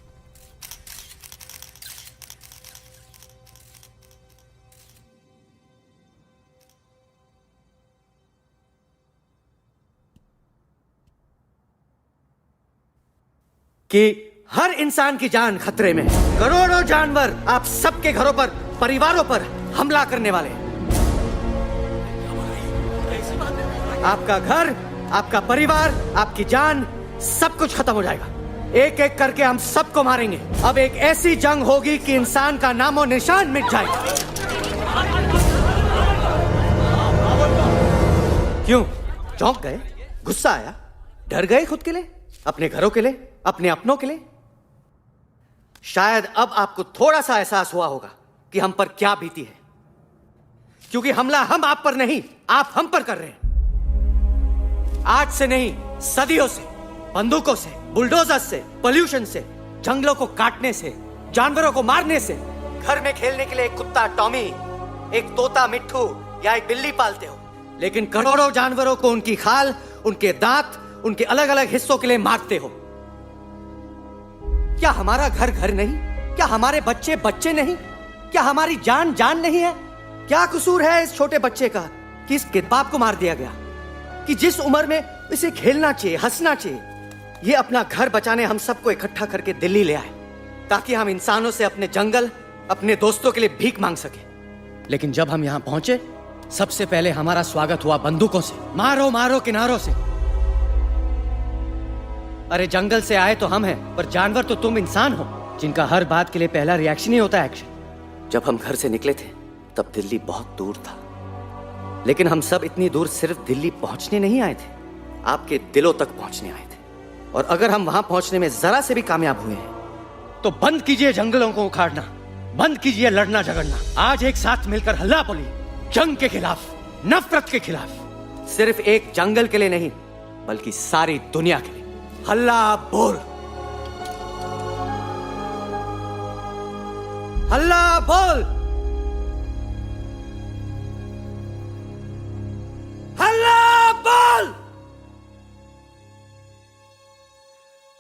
कि हर इंसान की जान खतरे में है। करोड़ों जानवर आप सबके घरों पर, परिवारों पर हमला करने वाले हैं। आपका घर, आपका परिवार, आपकी जान, सब कुछ खत्म हो जाएगा। एक एक करके हम सबको मारेंगे। अब एक ऐसी जंग होगी कि इंसान का नामो निशान मिट जाएगा। क्यों चौंक गए? गुस्सा आया? डर गए खुद के लिए, अपने घरों के लिए, अपने अपनों के लिए? शायद अब आपको थोड़ा सा एहसास हुआ होगा कि हम पर क्या बीती है, क्योंकि हमला हम आप पर नहीं, आप हम पर कर रहे हैं। आज से नहीं, सदियों से, बंदूकों से, बुलडोजर से, पोल्यूशन से, जंगलों को काटने से, जानवरों को मारने से। घर में खेलने के लिए एक कुत्ता टॉमी, एक तोता मिट्ठू या एक बिल्ली पालते हो, लेकिन करोड़ों जानवरों को उनकी खाल, उनके दांत, उनके अलग अलग हिस्सों के लिए मारते हो। क्या हमारा घर घर नहीं? क्या हमारे बच्चे बच्चे नहीं? क्या हमारी जान जान नहीं है? क्या कसूर है इस छोटे बच्चे का कि इसके बाप को मार दिया गया, कि जिस उम्र में इसे खेलना चाहिए, हंसना चाहिए? ये अपना घर बचाने हम सबको इकट्ठा करके दिल्ली ले आए ताकि हम इंसानों से अपने जंगल, अपने दोस्तों के लिए भीख मांग सके। लेकिन जब हम यहाँ पहुंचे, सबसे पहले हमारा स्वागत हुआ बंदूकों से। मारो मारो किनारों से। अरे जंगल से आए तो हम हैं, पर जानवर तो तुम इंसान हो, जिनका हर बात के लिए पहला रिएक्शन ही होता है एक्शन। जब हम घर से निकले थे तब दिल्ली बहुत दूर था, लेकिन हम सब इतनी दूर सिर्फ दिल्ली पहुंचने नहीं आए थे, आपके दिलों तक पहुंचने आए थे। और अगर हम वहां पहुंचने में जरा से भी कामयाब हुए हैं तो बंद कीजिए जंगलों को उखाड़ना, बंद कीजिए लड़ना झगड़ना। आज एक साथ मिलकर हल्ला बोलिए, जंग के खिलाफ, नफरत के खिलाफ। सिर्फ एक जंगल के लिए नहीं, बल्कि सारी दुनिया के लिए। हल्ला बोल, हल्ला बोल, हल्ला बोल,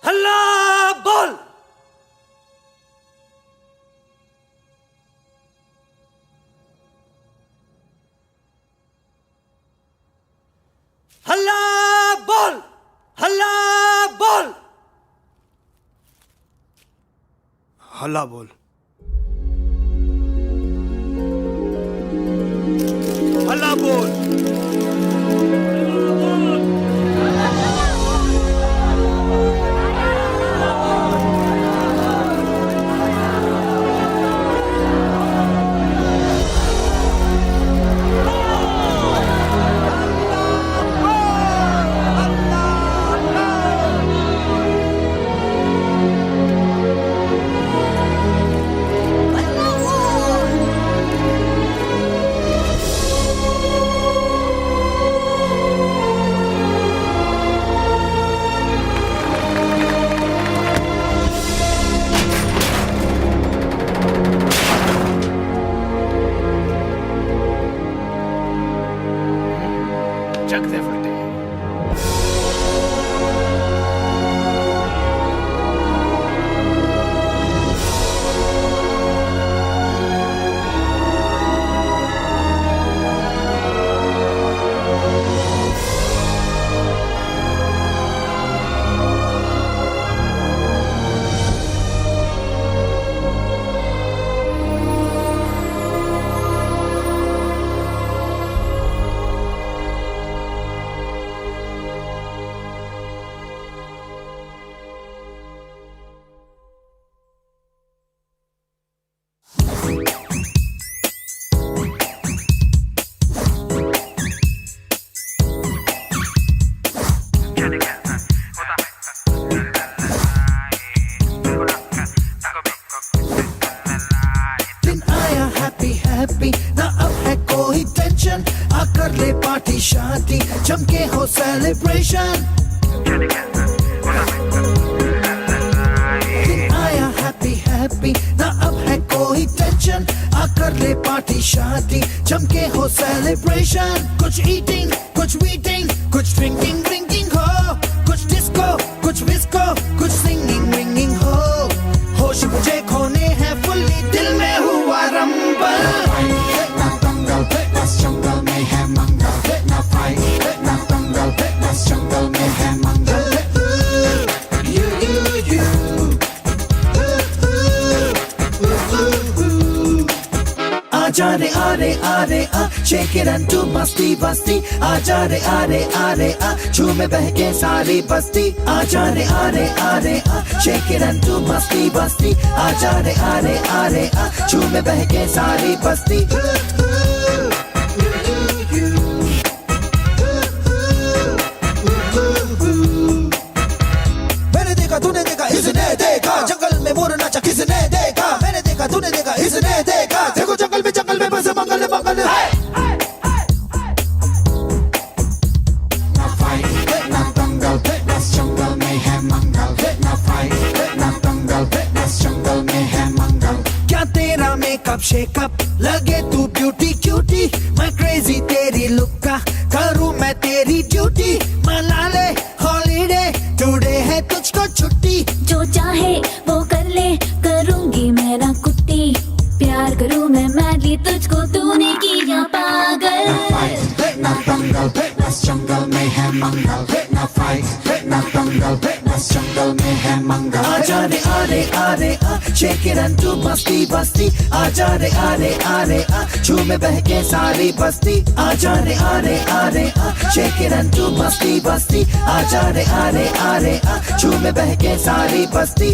हल्ला बोल। हल्ला बोल, हल्ला हल्ला बोल। हल्ला बोल। जग दे फटे। दिन आया हैप्पी हैप्पी, ना अब है कोई टेंशन, आकर ले पार्टी शादी, जमके हो सेलिब्रेशन। दिन आया हैप्पी हैप्पी, ना अब है कोई टेंशन, आकर ले पार्टी शादी, जमके हो सेलिब्रेशन। कुछ ईटिंग, कुछ वीटिंग, कुछ ड्रिंकिंग ड्रिंकिंग हो, कुछ डिस्को, कुछ विस्को, कुछ सिंगिंग विंगिंग हो। होश मुझे खोने हैं फुल्ली, दिल में हुआ रंबल। जंगल में है मंगल, ना फाइट ना दंगल, बस जंगल में है मंगल। आजा रे आरे आरे आ, शेक इट एंड डू मस्ती बस्ती। आजा रे आरे आरे आ, झूमे बहके सारी बस्ती। आजा रे आरे आरे आ, शेक इट एंड डू मस्ती बस्ती। आजा रे आरे आरे आ, झूमे बहके सारी बस्ती। मैंने देखा तूने देखा इसने देखा, जंगल में मोर नाचा किसने देखा। मैंने देखा तूने देखा इसने देखा, देखो जंगल में बस मंगल मंगल। ना फाइट ना दंगल, बस जंगल में है मंगल। ना फाइट ना दंगल, बस जंगल में है मंगल। क्या तेरा मेकअप शेकअप लगे तू ब्यूटी क्यूटी, मैं क्रेजी तेरी लुक का करूँ मैं तेरी ड्यूटी। मना ले हॉलीडे, टुडे है तुझको छुट्टी। जो चाहे वो कर ले, करूंगी मेरा कुट्टी। प्यार करूं मैं मैडली तुझको, तूने किया पागल। ना दंगल, बस जंगल में है मंगल। ना फाइट ना दंगल, बस जंगल में है मंगल। आजा रे आरे आरे आ, शेक इट एंड डू मस्ती बस्ती। आजा रे आरे आरे आ, झूमे बहके सारी बस्ती। आजा रे आरे आरे आ, शेक इट एंड डू मस्ती बस्ती। आजा रे आरे आरे आ, झूमे बहके सारी बस्ती।